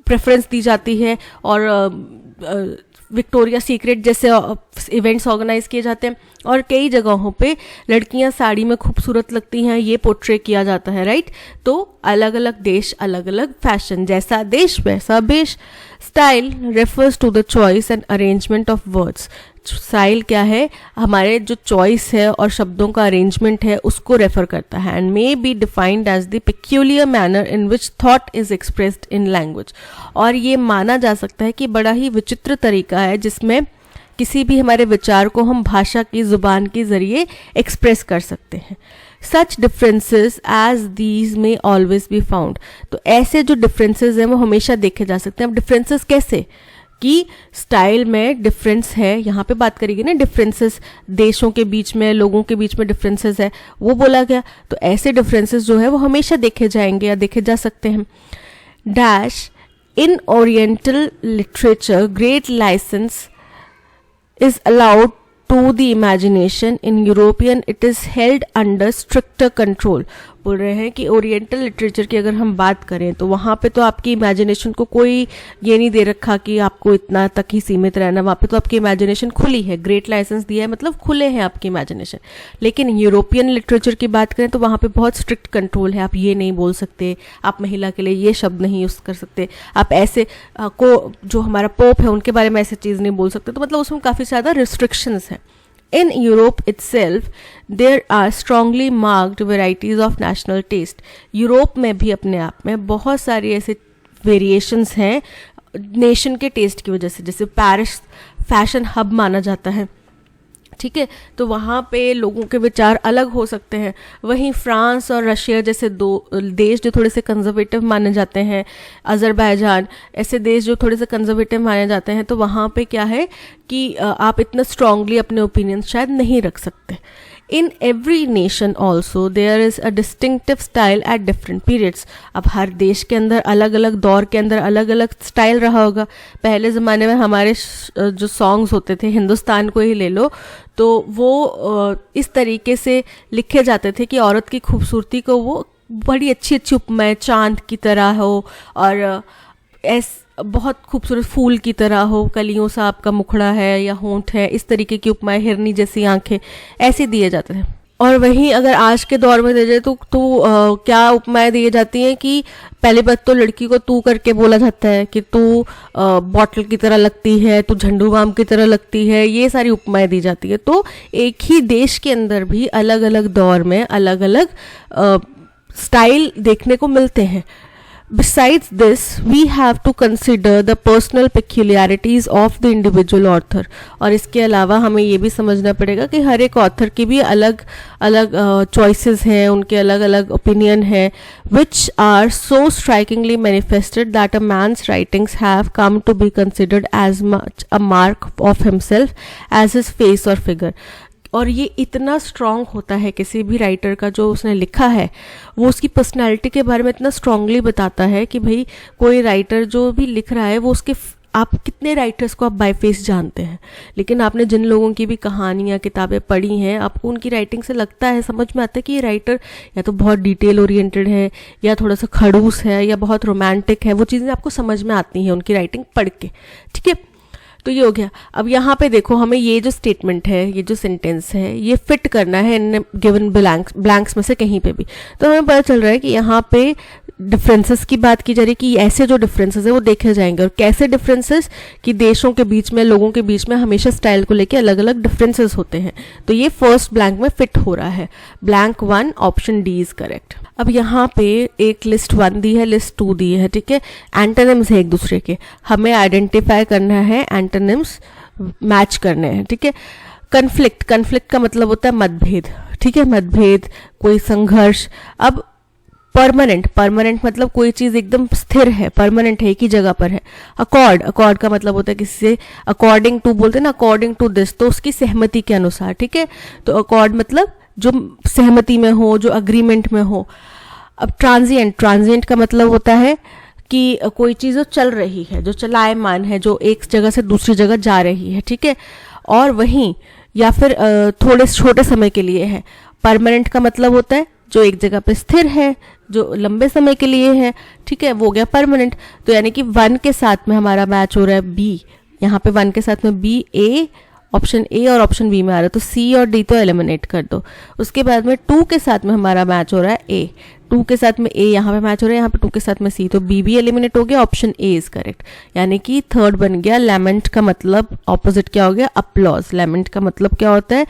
प्रेफरेंस दी जाती है और विक्टोरिया सीक्रेट जैसे इवेंट्स ऑर्गेनाइज किए जाते हैं, और कई जगहों पे लड़कियां साड़ी में खूबसूरत लगती हैं, ये पोर्ट्रे किया जाता है, राइट. तो अलग अलग देश अलग अलग फैशन, जैसा देश वैसा बेश. Style refers to the choice and arrangement of words. Style क्या है, हमारे जो चॉइस है और शब्दों का अरेंजमेंट है उसको रेफर करता है, and may be defined as the peculiar manner in which thought is expressed in language. और ये माना जा सकता है कि बड़ा ही विचित्र तरीका है जिसमें किसी भी हमारे विचार को हम भाषा की, जुबान के जरिए एक्सप्रेस कर सकते हैं. सच डिफरेंसेस एज दीज में ऑलवेज बी फाउंड. तो ऐसे जो डिफरेंसेस हैं वो हमेशा देखे जा सकते हैं. अब डिफरेंसेस कैसे, कि स्टाइल में डिफरेंस है, यहाँ पे बात करेंगे ना डिफरेंसेस, देशों के बीच में, लोगों के बीच में डिफरेंसेस है, वो बोला गया. तो ऐसे डिफरेंसेस जो है वो हमेशा देखे जाएंगे या देखे जा सकते हैं. Dash in oriental literature great license is allowed to the imagination. In European it is held under stricter control. बोल रहे हैं कि ओरिएंटल लिटरेचर की अगर हम बात करें तो वहाँ पे तो आपकी इमेजिनेशन को कोई ये नहीं दे रखा कि आपको इतना तक ही सीमित रहना, वहाँ पे तो आपकी इमेजिनेशन खुली है, ग्रेट लाइसेंस दिया है, मतलब खुले हैं आपकी इमेजिनेशन. लेकिन यूरोपियन लिटरेचर की बात करें तो वहाँ पे बहुत स्ट्रिक्ट कंट्रोल है. आप ये नहीं बोल सकते, आप महिला के लिए ये शब्द नहीं यूज़ कर सकते, आप ऐसे को जो हमारा पोप है उनके बारे में ऐसे चीज़ नहीं बोल सकते. तो मतलब उसमें काफ़ी ज़्यादा रिस्ट्रिक्शंस हैं. In Europe itself, there are strongly marked varieties of national taste. Europe में भी अपने आप में बहुत सारी ऐसे वेरिएशंस हैं नेशन के टेस्ट की वजह से. जैसे पेरिस फैशन हब माना जाता है, ठीक है, तो वहाँ पे लोगों के विचार अलग हो सकते हैं. वहीं फ्रांस और रशिया जैसे दो देश जो थोड़े से कंजर्वेटिव माने जाते हैं, अजरबैजान ऐसे देश जो थोड़े से कंजर्वेटिव माने जाते हैं, तो वहाँ पे क्या है कि आप इतना स्ट्रांगली अपने ओपिनियन शायद नहीं रख सकते. In every nation also there is a distinctive style at different periods. अब हर देश के अंदर अलग अलग दौर के अंदर अलग अलग स्टाइल रहा होगा. पहले ज़माने में हमारे जो सॉन्ग्स होते थे, हिंदुस्तान को ही ले लो, तो वो इस तरीके से लिखे जाते थे कि औरत की खूबसूरती को वो बड़ी अच्छी अच्छी उपमाएं, चांद की तरह हो और बहुत खूबसूरत फूल की तरह हो, कलियों सा आपका मुखड़ा है या होंठ है, इस तरीके की उपमाएं, हिरनी जैसी आंखें, ऐसे दिए जाते थे. और वहीं अगर आज के दौर में दे जाए तो क्या उपमाएं दी जाती हैं कि पहली बात तो लड़की को तू करके बोला जाता है कि तू बॉटल की तरह लगती है, तू झंडू बाम की तरह लगती है, ये सारी उपमाएं दी जाती है. तो एक ही देश के अंदर भी अलग अलग दौर में अलग अलग स्टाइल देखने को मिलते हैं. Besides this, we have to consider the personal peculiarities of the individual author. और इसके अलावा हमें ये भी समझना पड़ेगा कि हर एक ऑथर की भी अलग अलग चॉइसेस हैं, उनके अलग अलग ओपिनियन हैं, which are so strikingly manifested that a man's writings have come to be considered as much a mark of himself as his face or figure. और ये इतना स्ट्रॉन्ग होता है किसी भी राइटर का जो उसने लिखा है, वो उसकी पर्सनालिटी के बारे में इतना स्ट्रांगली बताता है कि भाई कोई राइटर जो भी लिख रहा है वो उसके, आप कितने राइटर्स को आप बाय फेस जानते हैं, लेकिन आपने जिन लोगों की भी कहानियाँ किताबें पढ़ी हैं, आपको उनकी राइटिंग से लगता है, समझ में आता है कि ये राइटर या तो बहुत डिटेल ओरिएंटेड है या थोड़ा सा खड़ूस है या बहुत रोमांटिक है. वो चीज़ें आपको समझ में आती हैं उनकी राइटिंग पढ़ के, ठीक है. तो ये हो गया। अब यहाँ पे देखो, हमें ये जो स्टेटमेंट है, ये जो सेंटेंस है, ये फिट करना है इन गिवन ब्लैंक्स में से कहीं पे भी। तो हमें पता चल रहा है कि यहाँ पे डिफरेंसेस की बात की जा रही है कि ऐसे जो डिफरेंसेस है वो देखे जाएंगे। और कैसे डिफरेंसेस, कि देशों के बीच में, लोगों के बीच में हमेशा स्टाइल को लेके अलग अलग डिफरेंसेस होते हैं। तो ये फर्स्ट ब्लैंक में फिट हो रहा है। Blank 1 option D is correct. अब यहाँ पे एक लिस्ट 1 दी है, लिस्ट 2 दी है, ठीक है। एंटोनिम्स है एक दूसरे के, हमें आइडेंटिफाई करना है, एंटोनिम्स मैच करने हैं, ठीक है। कन्फ्लिक्ट, कन्फ्लिक्ट का मतलब होता है मतभेद, ठीक है, मतभेद, कोई संघर्ष। अब परमानेंट, परमानेंट मतलब कोई चीज एकदम स्थिर है, परमानेंट है, एक ही जगह पर है। अकॉर्ड, अकॉर्ड का मतलब होता है किसी से अकॉर्डिंग टू बोलते हैं ना, अकॉर्डिंग टू दिस, तो उसकी सहमति के अनुसार, ठीक है। तो अकॉर्ड मतलब जो सहमति में हो, जो अग्रीमेंट में हो। अब ट्रांजिएंट, ट्रांजिएंट का मतलब होता है कि कोई चीज जो चल रही है, जो चलायमान है, जो एक जगह से दूसरी जगह जा रही है, ठीक है। और वहीं या फिर थोड़े छोटे समय के लिए है। परमानेंट का मतलब होता है जो एक जगह पे स्थिर है, जो लंबे समय के लिए है, ठीक है, वो हो गया परमानेंट। तो यानी कि 1 के साथ में हमारा मैच हो रहा है बी, यहाँ पे 1 के साथ में बी, ए, ऑप्शन ए और ऑप्शन बी में आ रहा है, तो सी और डी तो एलिमिनेट कर दो। उसके बाद में 2 के साथ में हमारा मैच हो रहा है ए, 2 के साथ में ए यहाँ पे मैच हो रहा है, यहाँ पे 2 के साथ में सी, तो बी भी एलिमिनेट हो गया, ऑप्शन ए इज करेक्ट। यानी कि थर्ड बन गया। लैमेंट का मतलब ऑपोजिट क्या हो गया, अपलॉज। लैमेंट का मतलब क्या होता है,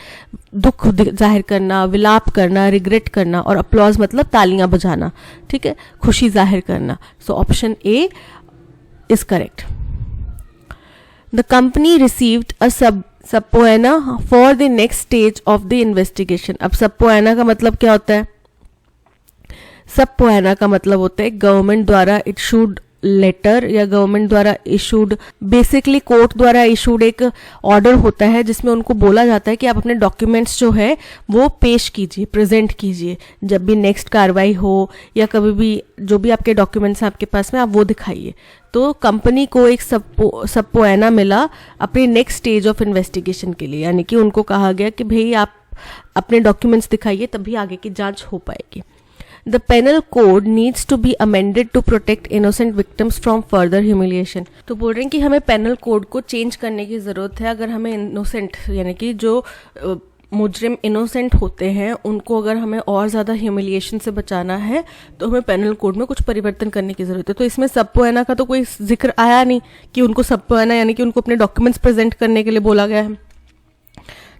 दुख जाहिर करना, विलाप करना, रिग्रेट करना, और अपलॉज मतलब तालियां बजाना, ठीक है, खुशी जाहिर करना। So option A is correct. The company received a subpoena for the next stage of the investigation. अब सबपोएना का मतलब क्या होता है, सबपोएना का मतलब होता है गवर्नमेंट द्वारा इशूड लेटर, या गवर्नमेंट द्वारा इशूड, बेसिकली कोर्ट द्वारा इशूड एक ऑर्डर होता है जिसमें उनको बोला जाता है कि आप अपने डॉक्यूमेंट्स जो है वो पेश कीजिए, प्रेजेंट कीजिए, जब भी नेक्स्ट कार्रवाई हो या कभी भी जो भी आपके डॉक्यूमेंट्स हैं आपके पास में, आप वो दिखाइए। तो कंपनी को एक सबपोएना मिला अपने नेक्स्ट स्टेज ऑफ इन्वेस्टिगेशन के लिए, यानी कि उनको कहा गया कि भाई आप अपने डॉक्यूमेंट्स दिखाइए, तभी आगे की जांच हो पाएगी। The penal code needs to be amended to protect innocent victims from further humiliation। तो बोल रहे हैं कि हमें पेनल कोड को चेंज करने की ज़रूरत है अगर हमें इनोसेंट, यानी कि जो मुजरिम इनोसेंट होते हैं उनको अगर हमें और ज़्यादा ह्यूमिलिएशन से बचाना है तो हमें पेनल कोड में कुछ परिवर्तन करने की ज़रूरत है। तो इसमें सबपोएना का तो कोई जिक्र आया नहीं कि उनको सबपोएना यानी कि उनको अपने डॉक्यूमेंट्स प्रेजेंट करने के लिए बोला गया है।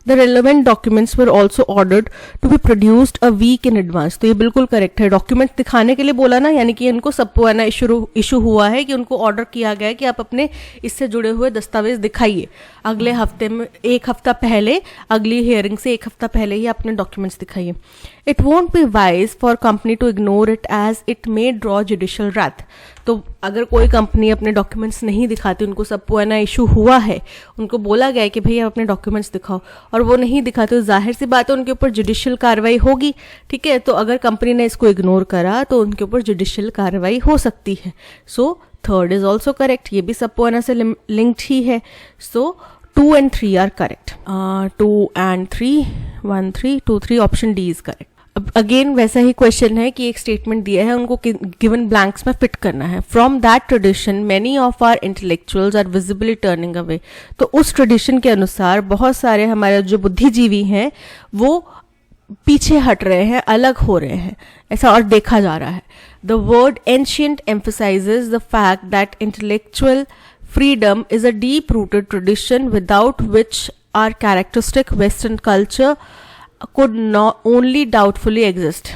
The relevant documents were also ordered to be produced a week in advance। तो ये बिल्कुल करेक्ट है। डॉक्यूमेंट दिखाने के लिए बोला ना, यानी कि इनको सबपोएना इशू हुआ है कि उनको ऑर्डर किया गया है कि आप अपने इससे जुड़े हुए दस्तावेज दिखाइए। अगले हफ्ते में, एक हफ्ता पहले, अगली हियरिंग से एक हफ्ता पहले ही अपने डॉक्यूमेंट्स दिखाइए। It won't be wise for company to ignore it as it may draw judicial wrath. तो अगर कोई कंपनी अपने डॉक्यूमेंट्स नहीं दिखाती, उनको सबपोएना इशू हुआ है, उनको बोला गया है कि भाई आप अपने डॉक्यूमेंट्स दिखाओ, और वो नहीं दिखाते, तो जाहिर सी बात है उनके ऊपर जुडिशियल कार्रवाई होगी, ठीक है। तो अगर कंपनी ने इसको इग्नोर करा तो उनके ऊपर जुडिशियल कार्रवाई हो सकती है। So third is also correct, ये भी सबपोएना से लिंक्ड ही है। So 2 and 3 are correct. 2 and 3, 1, 3, 2, 3, option D is correct. अब अगेन वैसा ही क्वेश्चन है कि एक स्टेटमेंट दिया है, उनको गिवन ब्लैंक्स में फिट करना है। From that tradition many of our intellectuals are visibly turning away. तो उस ट्रेडिशन के अनुसार बहुत सारे हमारे जो बुद्धिजीवी हैं वो पीछे हट रहे हैं, अलग हो रहे हैं, ऐसा और देखा जा रहा है। The word ancient emphasises the fact that intellectual freedom is a deep-rooted tradition without which our characteristic Western culture could not only doubtfully exist।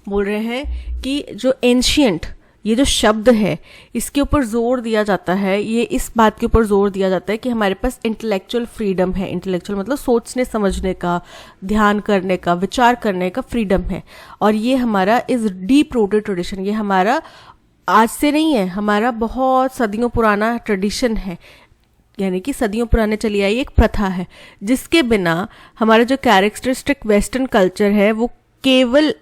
बोल रहे हैं कि जो ancient, ये जो शब्द है इसके ऊपर जोर दिया जाता है, ये इस बात के ऊपर जोर दिया जाता है कि हमारे पास इंटेलेक्चुअल फ्रीडम है। इंटेलेक्चुअल मतलब सोचने समझने का, ध्यान करने का, विचार करने का फ्रीडम है, और ये हमारा इज डीप रूटेड ट्रेडिशन, ये हमारा आज से नहीं है, हमारा बहुत सदियों पुराना ट्रेडिशन है, यानी कि सदियों पुराने चली आई एक प्रथा है, जिसके बिना हमारा जो कैरेक्टरिस्टिक वेस्टर्न कल्चर है वो केवल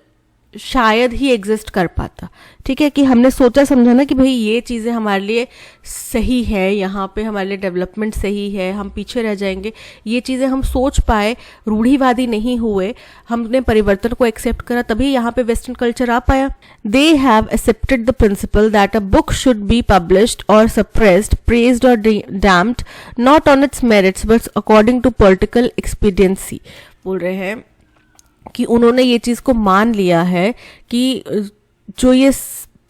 शायद ही एग्जिस्ट कर पाता। ठीक है, कि हमने सोचा समझा ना कि भाई ये चीज़ें हमारे लिए सही है, यहाँ पे हमारे लिए डेवलपमेंट सही है, हम पीछे रह जाएंगे, ये चीज़ें हम सोच पाए, रूढ़िवादी नहीं हुए, हमने परिवर्तन को एक्सेप्ट करा, तभी यहाँ पे वेस्टर्न कल्चर आ पाया। They have accepted the principle that a book should be published or suppressed, praised or damned, not on its merits but according to political expediency. बोल रहे हैं कि उन्होंने ये चीज़ को मान लिया है कि जो ये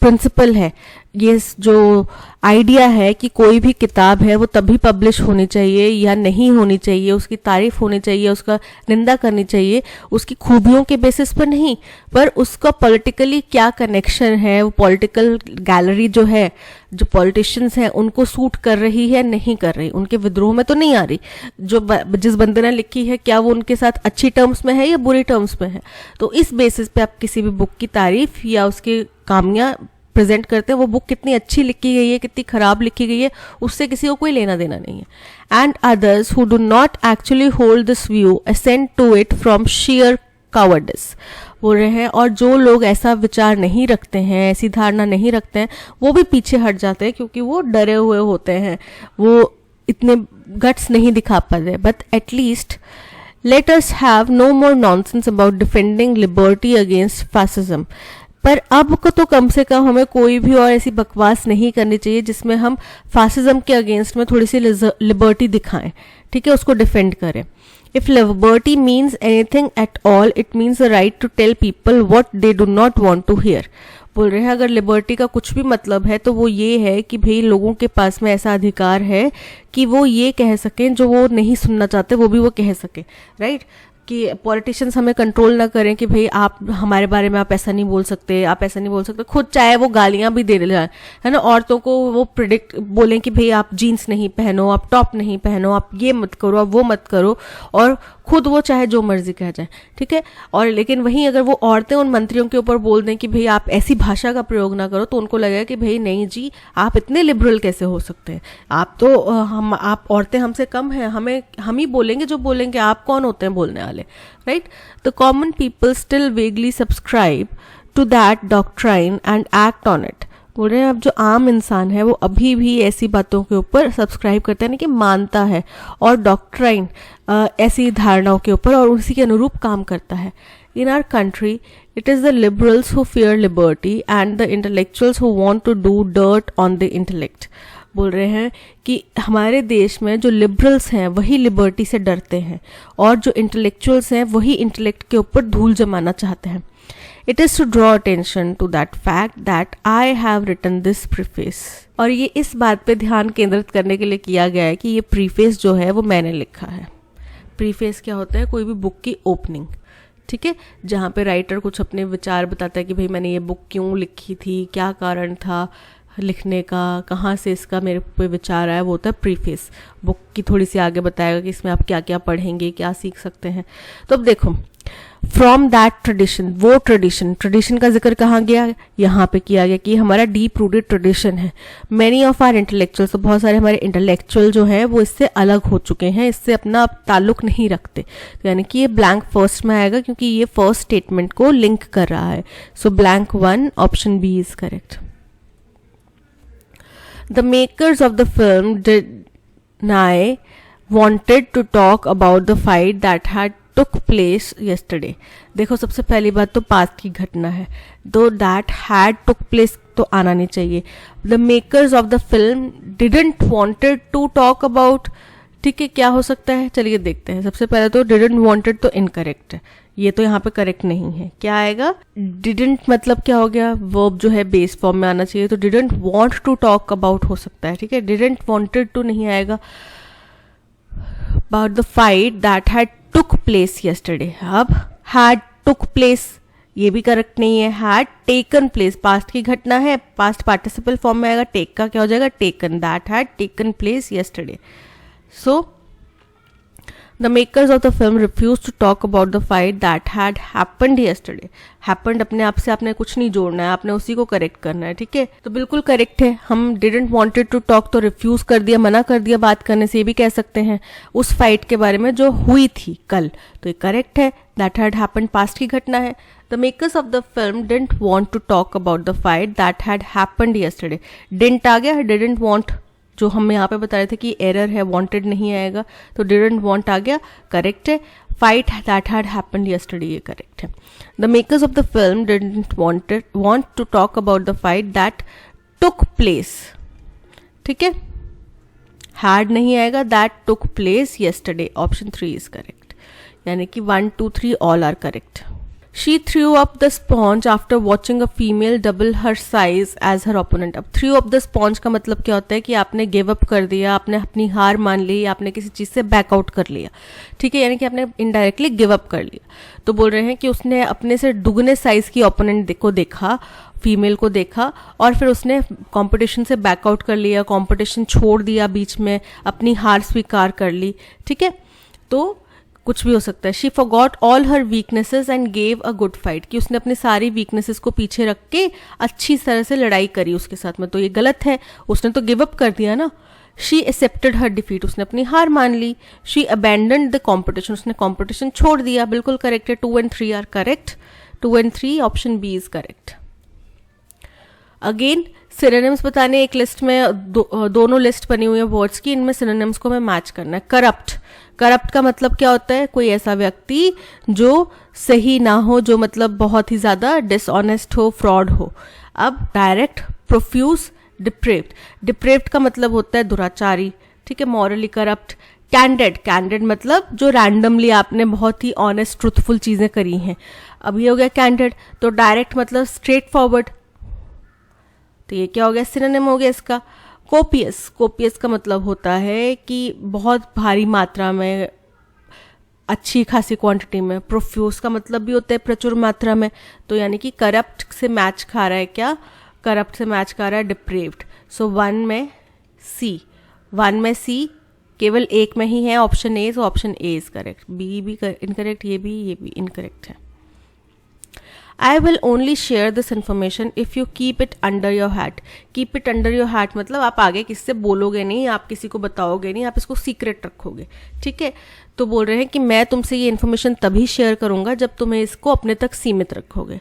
प्रिंसिपल है, ये जो आइडिया है कि कोई भी किताब है वो तभी पब्लिश होनी चाहिए या नहीं होनी चाहिए, उसकी तारीफ होनी चाहिए, उसका निंदा करनी चाहिए, उसकी खूबियों के बेसिस पर नहीं, पर उसका पॉलिटिकली क्या कनेक्शन है, वो पॉलिटिकल गैलरी जो है, जो पॉलिटिशियंस हैं उनको सूट कर रही है नहीं कर रही, उनके विद्रोह में तो नहीं आ रही, जो जिस बंदे ने लिखी है क्या वो उनके साथ अच्छी टर्म्स में है या बुरी टर्म्स में है। तो इस बेसिस पे आप किसी भी बुक की तारीफ या उसकी खामियां प्रेजेंट करते हैं। वो बुक कितनी अच्छी लिखी गई है, कितनी खराब लिखी गई है, उससे किसी को कोई लेना देना नहीं है। And others who do not actually hold this view assent to it from sheer cowardice. बोल रहे हैं, और जो लोग ऐसा विचार नहीं रखते हैं, ऐसी धारणा नहीं रखते हैं, वो भी पीछे हट जाते हैं क्योंकि वो डरे हुए होते हैं, वो इतने गट्स नहीं दिखा पाते। But at least let us have no more nonsense about defending liberty against fascism। पर अब को तो कम से कम हमें कोई भी और ऐसी बकवास नहीं करनी चाहिए जिसमें हम फासिज्म के अगेंस्ट में थोड़ी सी लिबर्टी दिखाएं, ठीक है, उसको डिफेंड करें। If liberty means anything at all it means the right to tell people what they do not want to hear. बोल रहे हैं अगर लिबर्टी का कुछ भी मतलब है तो वो ये है कि भाई लोगों के पास में ऐसा अधिकार है कि वो ये कह सकें जो वो नहीं सुनना चाहते, वो भी वो कह सकें, राइट। कि पॉलिटिशियंस हमें कंट्रोल ना करें कि भाई आप हमारे बारे में आप ऐसा नहीं बोल सकते, आप ऐसा नहीं बोल सकते, खुद चाहे वो गालियां भी दे रहे हैं, है ना, औरतों को वो प्रिडिक्ट बोलें कि भाई आप जीन्स नहीं पहनो, आप टॉप नहीं पहनो, आप ये मत करो, आप वो मत करो, और खुद वो चाहे जो मर्जी कह जाए, ठीक है। और लेकिन वहीं अगर वो औरतें उन मंत्रियों के ऊपर बोल दें कि भाई आप ऐसी भाषा का प्रयोग ना करो, तो उनको लगेगा कि भाई नहीं जी, आप इतने लिबरल कैसे हो सकते हैं, आप तो आप औरतें हमसे कम हैं, हम ही बोलेंगे जो बोलेंगे, आप कौन होते हैं बोलने वाले, right. The common people still vaguely subscribe to that doctrine and act on it. बोल रहे हैं अब जो आम इंसान है वो अभी भी ऐसी बातों के ऊपर सब्सक्राइब करता है, नहीं कि मानता है, और डॉक्ट्राइन ऐसी धारणाओं के ऊपर और उसी के अनुरूप काम करता है। In our country it is the liberals who fear liberty and the intellectuals who want to do dirt on the intellect. बोल रहे हैं कि हमारे देश में जो लिबरल्स हैं वही लिबर्टी से डरते हैं, और जो इंटेलेक्चुअल्स हैं वही इंटेलेक्ट के ऊपर धूल जमाना चाहते हैं। It is to draw attention to that fact that I have written this preface। और ये इस बात पे ध्यान केंद्रित करने के लिए किया गया है कि ये प्रीफेस जो है वो मैंने लिखा है। प्रीफेस क्या होता है? कोई भी बुक की ओपनिंग, ठीक है, जहाँ पे राइटर कुछ अपने विचार बताता है कि भाई मैंने ये बुक क्यों लिखी थी, क्या कारण था लिखने का, कहाँ से इसका मेरे पे विचार आया, वो होता है प्रीफेस। बुक की थोड़ी सी आगे बताएगा कि इसमें आप क्या क्या पढ़ेंगे, क्या सीख सकते हैं। तो अब देखो, फ्रॉम दैट ट्रेडिशन, वो ट्रेडिशन का जिक्र कहाँ गया? यहाँ पे किया गया कि हमारा डीप रूटेड ट्रेडिशन है। मैनी ऑफ आर इंटेलेक्चुअल्स, तो बहुत सारे हमारे इंटेलेक्चुअल जो है वो इससे अलग हो चुके हैं, इससे अपना ताल्लुक नहीं रखते। तो यानी कि ये ब्लैंक फर्स्ट में आएगा क्योंकि ये फर्स्ट स्टेटमेंट को लिंक कर रहा है। So blank 1 option B is correct. The makers of the film deny wanted to talk about the fight that had took place yesterday। देखो सबसे पहली बात तो पास्ट की घटना है, दो that had took place तो आना नहीं चाहिए। The makers of the film didn't wanted to talk about, ठीक है, क्या हो सकता है, चलिए देखते हैं। सबसे पहले तो didn't wanted तो इनकरेक्ट है, ये तो यहाँ पे करेक्ट नहीं है। क्या आएगा? didn't मतलब क्या हो गया? वर्ब जो है बेस फॉर्म में आना चाहिए, तो didn't want to talk about हो सकता है, ठीक है। didn't wanted to नहीं आएगा। about the fight that had took place yesterday, अब had took place ये भी करेक्ट नहीं है। had taken place पास्ट की घटना है, पास्ट पार्टिसिपल फॉर्म में आएगा, टेक का क्या हो जाएगा? taken। that had taken place yesterday। So the makers of the film refused to talk about the fight that had happened yesterday। happened अपने आप से आपने कुछ नहीं जोड़ना है, आपने उसी को करेक्ट करना है, ठीक है। तो बिल्कुल करेक्ट है। हम didn't wanted to talk तो रिफ्यूज कर दिया, मना कर दिया बात करने से, ये भी कह सकते हैं उस फाइट के बारे में जो हुई थी कल, तो ये करेक्ट है। that had happened पास्ट की घटना है। The makers of the film didn't want to talk about the fight that had happened yesterday. Didn't आ गया, डिडंट वांट जो हम यहाँ पे बता रहे थे कि एरर है, वांटेड नहीं आएगा, तो डिडंट वांट आ गया, करेक्ट है. Fight that had happened yesterday, ये करेक्ट है. The makers of the film didn't want to talk about the fight that took place. ठीक है, हैड नहीं आएगा, that took place yesterday. Option 3 is correct, यानी कि 1, 2, 3 all are correct. She threw up the sponge after watching a female double her size as her opponent. अब threw up the sponge का मतलब क्या होता है कि आपने गिव अप कर दिया, आपने अपनी हार मान ली, आपने किसी चीज़ से बैकआउट कर लिया. ठीक है, यानी कि आपने इनडायरेक्टली गिव अप कर लिया. तो बोल रहे हैं कि उसने अपने से दुगने साइज की ओपोनेंट को देखा, फीमेल को देखा, और फिर उसने कंपटीशन से बैकआउट कर लिया, कंपटीशन छोड़ दिया बीच में, अपनी हार स्वीकार कर ली. ठीक है, तो कुछ भी हो सकता है. She forgot all her weaknesses and gave a good fight, कि उसने अपनी सारी वीकनेसेस को पीछे रख के अच्छी तरह से लड़ाई करी उसके साथ में. तो ये गलत है, उसने तो गिव अप कर दिया ना. शी एक्सेप्टेड हर डिफीट, उसने अपनी हार मान ली. शी अबैंडन्ड द कॉम्पिटिशन, उसने कॉम्पिटिशन छोड़ दिया. बिल्कुल करेक्ट है. 2 and 3 are correct. 2 and 3 option B is correct. Again synonyms बताने, एक लिस्ट में दोनों लिस्ट बनी हुई है वर्ड्स की, इनमें सिनोनिम्स को हमें मैच करना है. करप्ट, करप्ट का मतलब क्या होता है? कोई ऐसा व्यक्ति जो सही ना हो, जो मतलब बहुत ही ज्यादा डिसऑनेस्ट हो, फ्रॉड हो. अब डायरेक्ट, प्रोफ्यूज, डिप्रेव्ड. डिप्रेव्ड का मतलब होता है दुराचारी. ठीक है, मॉरली करप्ट. कैंडेड, कैंडेड मतलब जो रैंडमली आपने बहुत ही ऑनेस्ट ट्रूथफुल चीजें करी हैं. अब ये हो गया कैंडेड. तो डायरेक्ट मतलब स्ट्रेट फॉरवर्ड. तो ये क्या हो गया? सिनोनिम हो गया इसका. कोपियस, कोपियस का मतलब होता है कि बहुत भारी मात्रा में, अच्छी खासी क्वांटिटी में. प्रोफ्यूज का मतलब भी होता है प्रचुर मात्रा में. तो यानी कि करप्ट से मैच खा रहा है क्या? करप्ट से मैच खा रहा है डिप्रेव्ड. सो 1 में सी, 1 में सी, केवल एक में ही है option A. So option A is correct. B भी इनकरेक्ट, ये भी इनकरेक्ट है. I will only share this information if you keep it under your hat. Keep it under your hat मतलब आप आगे किससे बोलोगे नहीं, आप किसी को बताओगे नहीं, आप इसको सीक्रेट रखोगे. ठीक है, तो बोल रहे हैं कि मैं तुमसे ये इन्फॉर्मेशन तभी शेयर करूंगा जब तुम्हें इसको अपने तक सीमित रखोगे.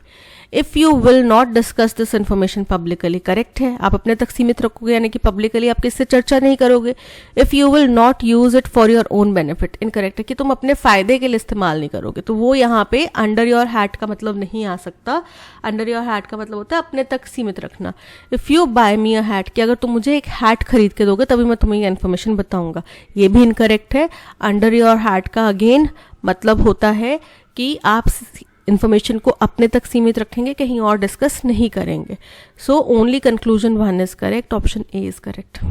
If you will not discuss this information publicly, correct है, आप अपने तक सीमित रखोगे, यानी कि पब्लिकली आप किससे चर्चा नहीं करोगे. If you will not use it for your own benefit, incorrect है कि तुम अपने फायदे के लिए इस्तेमाल नहीं करोगे. तो वो यहाँ पे अंडर योर हैट का मतलब नहीं आ सकता. अंडर योर हैट का मतलब होता है अपने तक सीमित रखना. If you buy me a hat, कि अगर तुम मुझे एक हैट खरीद के दोगे तभी मैं तुम्हें ये इन्फॉर्मेशन बताऊंगा, ये भी इनकरेक्ट है. अंडर योर हैट का अगेन मतलब होता है कि आप इन्फॉर्मेशन को अपने तक सीमित रखेंगे, कहीं और डिस्कस नहीं करेंगे. So only conclusion 1 is correct. Option A is correct.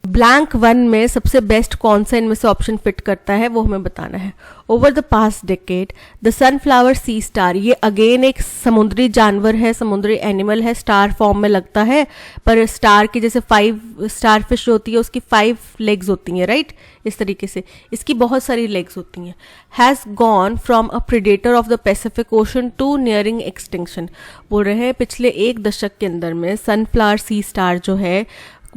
Blank 1 में सबसे बेस्ट कौन सा इनमें से ऑप्शन फिट करता है वो हमें बताना है. Over the past decade the sunflower sea star, ये अगेन एक समुद्री जानवर है, समुद्री एनिमल है, स्टार फॉर्म में लगता है, पर स्टार की जैसे 5 स्टार फिश होती है उसकी 5 लेग्स होती हैं, राइट, इस तरीके से इसकी बहुत सारी लेग्स होती हैं. Has gone from a predator of the Pacific Ocean to nearing extinction. बोल रहे हैं पिछले 1 दशक के अंदर में सनफ्लावर सी स्टार जो है,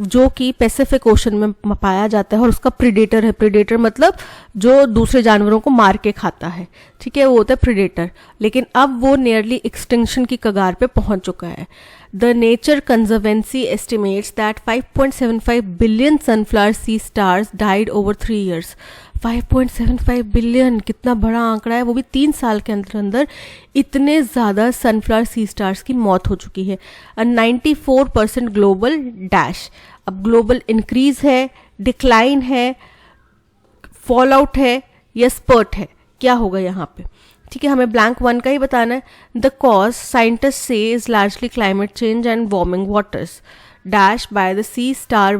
जो कि पैसिफिक ओशन में पाया जाता है और उसका प्रीडेटर है. प्रीडेटर मतलब जो दूसरे जानवरों को मार के खाता है. ठीक है, वो होता है प्रीडेटर. लेकिन अब वो नियरली एक्सटिंक्शन की कगार पे पहुंच चुका है. The Nature Conservancy estimates that 5.75 billion sunflower sea stars died over 3 years. 5.75 billion, कितना बड़ा आंकड़ा है, वो भी 3 साल के अंदर अंदर इतने ज़्यादा सनफ्लावर सी स्टार्स की मौत हो चुकी है. 94% ग्लोबल डैश. अब ग्लोबल इंक्रीज है, डिक्लाइन है, फॉल आउट है या स्पर्ट है, क्या होगा यहाँ पे? ठीक है, हमें ब्लैंक 1 का ही बताना है. The cause scientist say is largely climate change and warming waters dash by the sea star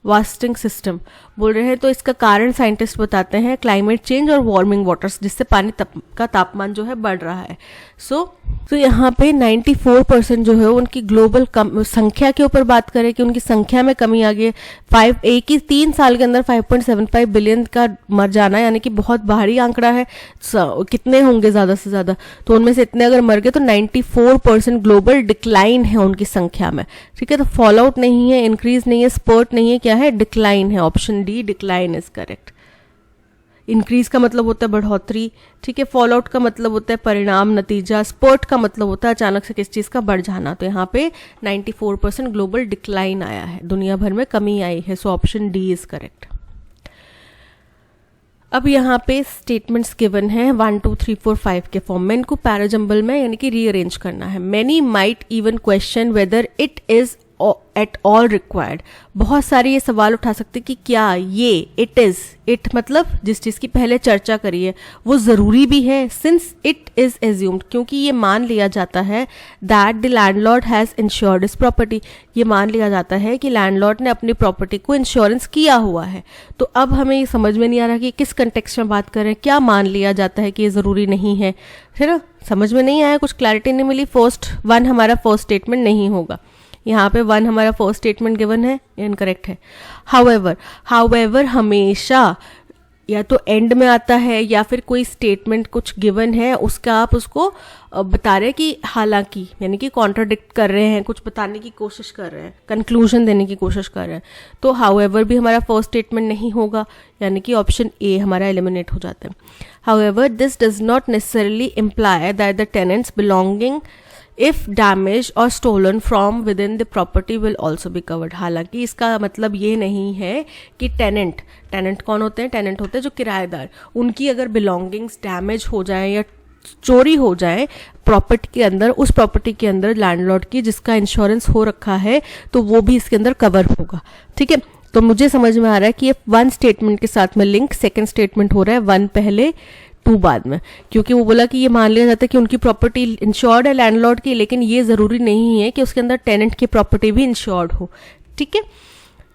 wasting system. बोल रहे हैं तो इसका कारण साइंटिस्ट बताते हैं क्लाइमेट चेंज और वार्मिंग वाटर्स, जिससे पानी का तापमान जो है बढ़ रहा है. सो यहाँ पे 94% जो है उनकी ग्लोबल संख्या के ऊपर बात करें कि उनकी संख्या में कमी आ गई है. एक ही 3 साल के अंदर 5.75 बिलियन का मर जाना, यानी कि बहुत भारी आंकड़ा है. कितने होंगे ज़्यादा से ज़्यादा, तो उनमें से इतने अगर मर गए तो 94% ग्लोबल डिक्लाइन है उनकी संख्या में. ठीक है, तो फॉल आउट नहीं है, इंक्रीज नहीं है, स्पर्ट नहीं है, क्या है? डिक्लाइन है. Option D decline is correct. Increase का मतलब होता है बढ़ोतरी, ठीक है। फॉल आउट का मतलब होता है परिणाम, नतीजा। स्पर्ट का मतलब होता है अचानक से किस चीज़ का बढ़ जाना। तो यहाँ पे 94% ग्लोबल डिक्लाइन आया है, दुनिया भर में कमी आई है। So option D is correct. अब यहाँ पे स्टेटमेंट्स गिवन है 1 2 3 4 5 के फॉर्म में। इनको पैराजंबल में यानी कि रीअरेंज करना है। Many might even question whether it is at all required. बहुत सारे ये सवाल उठा सकते कि क्या ये इट इज, इट मतलब जिस चीज़ की पहले चर्चा करी है वो ज़रूरी भी है, सिंस इट इज़ एज्यूम्ड, क्योंकि ये मान लिया जाता है that the landlord has insured his property. ये मान लिया जाता है कि लैंडलॉर्ड ने अपनी प्रॉपर्टी को इंश्योरेंस किया हुआ है। तो अब हमें ये समझ में नहीं आ रहा कि किस कंटेक्स्ट में बात कर रहे हैं, क्या मान लिया जाता है कि ये ज़रूरी नहीं है, है ना। समझ में नहीं आया, कुछ क्लैरिटी नहीं मिली। फर्स्ट वन हमारा फर्स्ट स्टेटमेंट नहीं होगा। यहाँ पे 1 हमारा फर्स्ट स्टेटमेंट गिवन है, इनकरेक्ट है। हाउएवर हमेशा या तो एंड में आता है या फिर कोई स्टेटमेंट कुछ गिवन है उसका आप उसको बता रहे हैं कि हालांकि, यानी कि कॉन्ट्राडिक्ट कर रहे हैं, कुछ बताने की कोशिश कर रहे हैं, कंक्लूजन देने की कोशिश कर रहे हैं। तो हाउएवर भी हमारा फर्स्ट स्टेटमेंट नहीं होगा, यानी कि ऑप्शन ए हमारा एलिमिनेट हो जाता है। However this does not necessarily imply that the tenants belonging if damaged or stolen from within the property will also be covered। हालांकि इसका मतलब ये नहीं है कि टेनेंट कौन होते हैं, टेनेंट होते हैं जो किराएदार, उनकी अगर बिलोंगिंग्स डैमेज हो जाए या चोरी हो जाए प्रॉपर्टी के अंदर, उस प्रॉपर्टी के अंदर लैंडलॉर्ड की जिसका इंश्योरेंस हो रखा है, तो वो भी इसके अंदर कवर होगा, ठीक है। तो मुझे समझ में आ रहा है कि ये 1 स्टेटमेंट के साथ में लिंक, सेकेंड स्टेटमेंट हो रहा है 1 पहले 2 बाद में, क्योंकि वो बोला कि ये मान लिया जाता है कि उनकी प्रॉपर्टी इंश्योर्ड है लैंडलॉर्ड की, लेकिन ये जरूरी नहीं है कि उसके अंदर टेनेंट की प्रॉपर्टी भी इंश्योर्ड हो, ठीक है।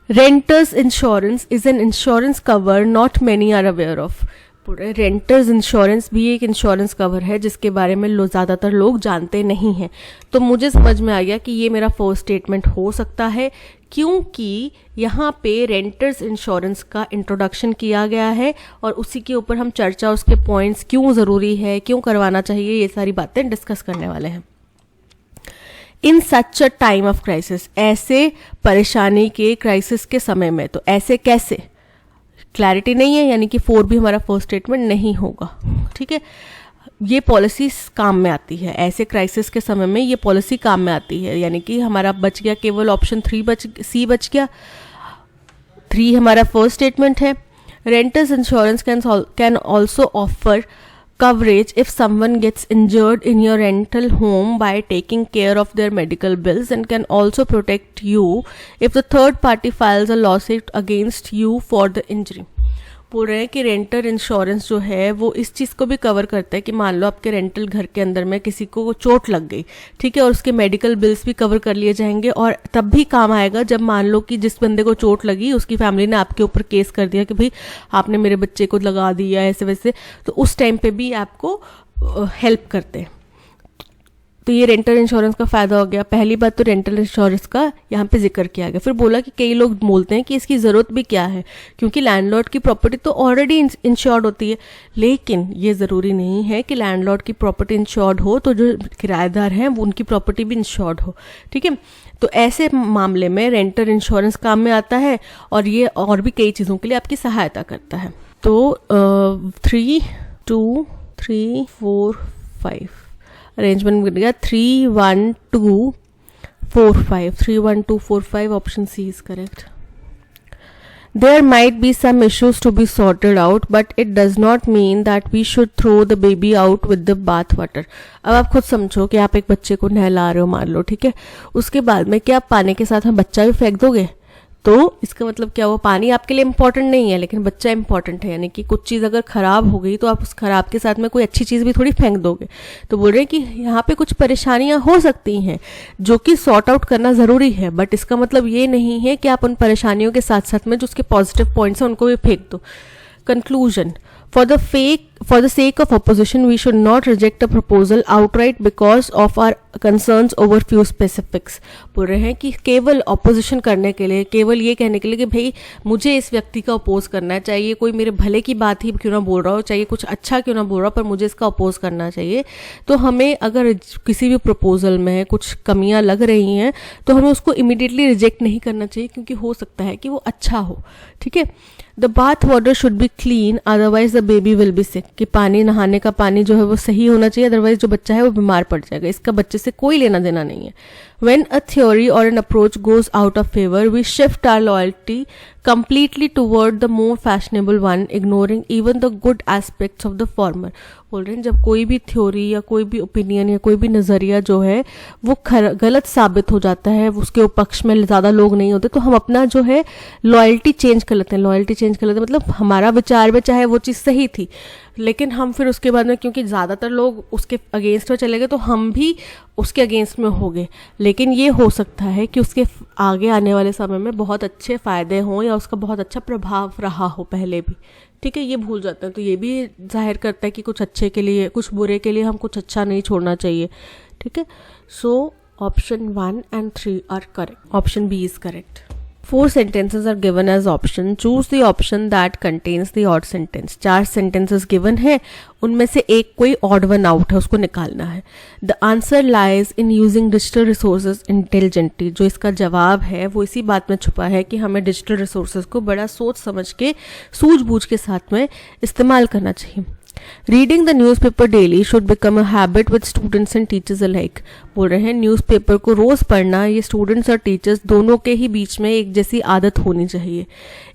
Renters insurance is an insurance cover not many are aware of. Renters insurance भी एक इंश्योरेंस कवर है जिसके बारे में ज़्यादातर लोग जानते नहीं हैं। तो मुझे समझ में आ गया कि ये मेरा फर्स्ट स्टेटमेंट हो सकता है, क्योंकि यहाँ पे रेंटर्स इंश्योरेंस का इंट्रोडक्शन किया गया है और उसी के ऊपर हम चर्चा, उसके पॉइंट्स, क्यों ज़रूरी है, क्यों करवाना चाहिए, ये सारी बातें डिस्कस करने वाले हैं। इन सच अ टाइम ऑफ क्राइसिस, ऐसे परेशानी के क्राइसिस के समय में, तो ऐसे कैसे, क्लैरिटी नहीं है, यानी कि 4 भी हमारा फर्स्ट स्टेटमेंट नहीं होगा, ठीक है। ये पॉलिसी काम में आती है, ऐसे क्राइसिस के समय में ये पॉलिसी काम में आती है, यानी कि हमारा बच गया केवल ऑप्शन 3 सी बच गया। 3 हमारा फर्स्ट स्टेटमेंट है। Renters insurance can also offer coverage if someone gets injured in your rental home by taking care of their medical bills, and can also protect you if the third party files a lawsuit against you for the injury। बोल रहे हैं कि रेंटर इंश्योरेंस जो है वो इस चीज़ को भी कवर करता है कि मान लो आपके रेंटल घर के अंदर में किसी को चोट लग गई, ठीक है, और उसके मेडिकल बिल्स भी कवर कर लिए जाएंगे, और तब भी काम आएगा जब मान लो कि जिस बंदे को चोट लगी उसकी फैमिली ने आपके ऊपर केस कर दिया कि भाई आपने मेरे बच्चे को लगा दिया ऐसे वैसे, तो उस टाइम पे भी आपको हेल्प करते हैं। तो ये रेंटल इंश्योरेंस का फ़ायदा हो गया। पहली बात तो रेंटल इंश्योरेंस का यहाँ पे जिक्र किया गया। फिर बोला कि कई लोग बोलते हैं कि इसकी ज़रूरत भी क्या है, क्योंकि लैंडलॉर्ड की प्रॉपर्टी तो ऑलरेडी इंश्योर्ड होती है, लेकिन ये ज़रूरी नहीं है कि लैंडलॉर्ड की प्रॉपर्टी इंश्योर्ड हो तो जो किराएदार हैं वो उनकी प्रॉपर्टी भी इंश्योर्ड हो, ठीक है। तो ऐसे मामले में रेंटल इंश्योरेंस काम में आता है और ये और भी कई चीज़ों के लिए आपकी सहायता करता है। तो 3 2 3 4 5 अरेंजमेंट मिल गया 3 1 2 4 5 3 1 2 4 5 option C is correct. There might be some issues to be sorted out, but it does not mean that we should throw the baby out with the bath water। अब आप खुद समझो कि आप एक बच्चे को नहला रहे हो मान लो, ठीक है, उसके बाद में क्या आप पानी के साथ में बच्चा भी फेंक दोगे? तो इसका मतलब क्या हुआ, पानी आपके लिए इंपॉर्टेंट नहीं है लेकिन बच्चा इंपॉर्टेंट है, यानी कि कुछ चीज़ अगर ख़राब हो गई तो आप उस खराब के साथ में कोई अच्छी चीज़ भी थोड़ी फेंक दोगे। तो बोल रहे हैं कि यहाँ पे कुछ परेशानियाँ हो सकती हैं जो कि सॉर्ट आउट करना ज़रूरी है, बट इसका मतलब ये नहीं है कि आप उन परेशानियों के साथ साथ में जो उसके पॉजिटिव पॉइंट्स हैं उनको भी फेंक दो। Conclusion, for the fake for the sake of opposition, we should not reject a proposal outright because of our concerns over few specifics. बोल रहे हैं कि केवल opposition करने के लिए, केवल ये कहने के लिए कि भाई मुझे इस व्यक्ति का oppose करना है, चाहिए कोई मेरे भले की बात ही क्यों ना बोल रहा हो, चाहिए कुछ अच्छा क्यों ना बोल रहा हो, पर मुझे इसका oppose करना चाहिए. तो हमें अगर किसी भी proposal में कुछ कमियां लग रही हैं तो हमें उसको immediately reject नहीं करना चाहिए, क्योंकि हो सकता है कि वो अच्छा हो. ठीक है. The bath water should be clean, otherwise the baby will be sick. कि पानी, नहाने का पानी जो है वो सही होना चाहिए, अदरवाइज जो बच्चा है वो बीमार पड़ जाएगा. इसका बच्चे से कोई लेना देना नहीं है. When a theory or an approach goes out of favor, we shift our loyalty completely toward the more fashionable one, ignoring even the good aspects of the former. बोल रहे हैं जब कोई भी थ्योरी या कोई भी ओपिनियन या कोई भी नज़रिया जो है वो गलत साबित हो जाता है, उसके पक्ष में ज़्यादा लोग नहीं होते, तो हम अपना जो है लॉयल्टी चेंज कर लेते हैं. लॉयल्टी चेंज कर लेते हैं मतलब हमारा विचार में चाहे वो चीज़ सही थी, लेकिन हम फिर उसके बाद में क्योंकि ज़्यादातर लोग उसके अगेंस्ट में चले गए तो हम भी उसके अगेंस्ट में हो गए. लेकिन ये हो सकता है कि उसके आगे आने वाले समय में बहुत अच्छे फ़ायदे हों या उसका बहुत अच्छा प्रभाव रहा हो पहले भी. ठीक है, ये भूल जाते हैं. तो ये भी जाहिर करता है कि कुछ अच्छे के लिए, कुछ बुरे के लिए हम कुछ अच्छा नहीं छोड़ना चाहिए. ठीक है. So option 1 and 3 are correct. Option B is correct. 4 sentences are given as option. Choose the option that contains the odd sentence. 4 sentences given है, उनमें से एक कोई odd one out है, उसको निकालना है. The answer lies in using digital resources intelligently. जो इसका जवाब है वो इसी बात में छुपा है कि हमें डिजिटल रिसोर्सेज को बड़ा सोच समझ के, सूझबूझ के साथ में इस्तेमाल करना चाहिए. Reading the newspaper daily should become a habit with students and teachers alike. बोल रहे हैं न्यूज़पेपर को रोज़ पढ़ना ये स्टूडेंट्स और टीचर्स दोनों के ही बीच में एक जैसी आदत होनी चाहिए.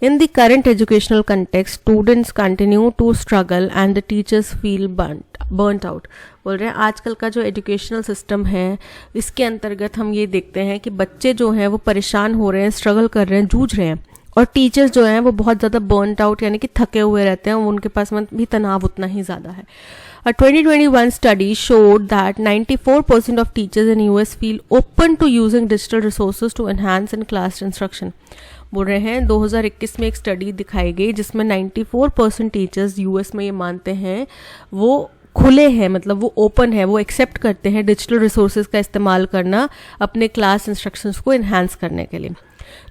In the current educational context students continue to struggle and the teachers feel burned out. बोल रहे हैं आजकल का जो एजुकेशनल सिस्टम है इसके अंतर्गत हम ये देखते हैं कि बच्चे जो हैं वो परेशान हो रहे हैं, स्ट्रगल कर रहे हैं, जूझ रहे हैं, और टीचर्स जो हैं वो बहुत ज़्यादा बर्नड आउट यानी कि थके हुए रहते हैं, उनके पास में भी तनाव उतना ही ज़्यादा है. A 2021 study showed that 94% of teachers in US feel open to using digital resources to enhance in class instruction. बोल रहे हैं 2021 में एक स्टडी दिखाई गई जिसमें 94% टीचर्स यूएस में ये मानते हैं वो खुले हैं, मतलब वो ओपन है, वो एक्सेप्ट करते हैं डिजिटल रिसोर्सेज का इस्तेमाल करना अपने क्लास इंस्ट्रक्शंस को इन्हांस करने के लिए.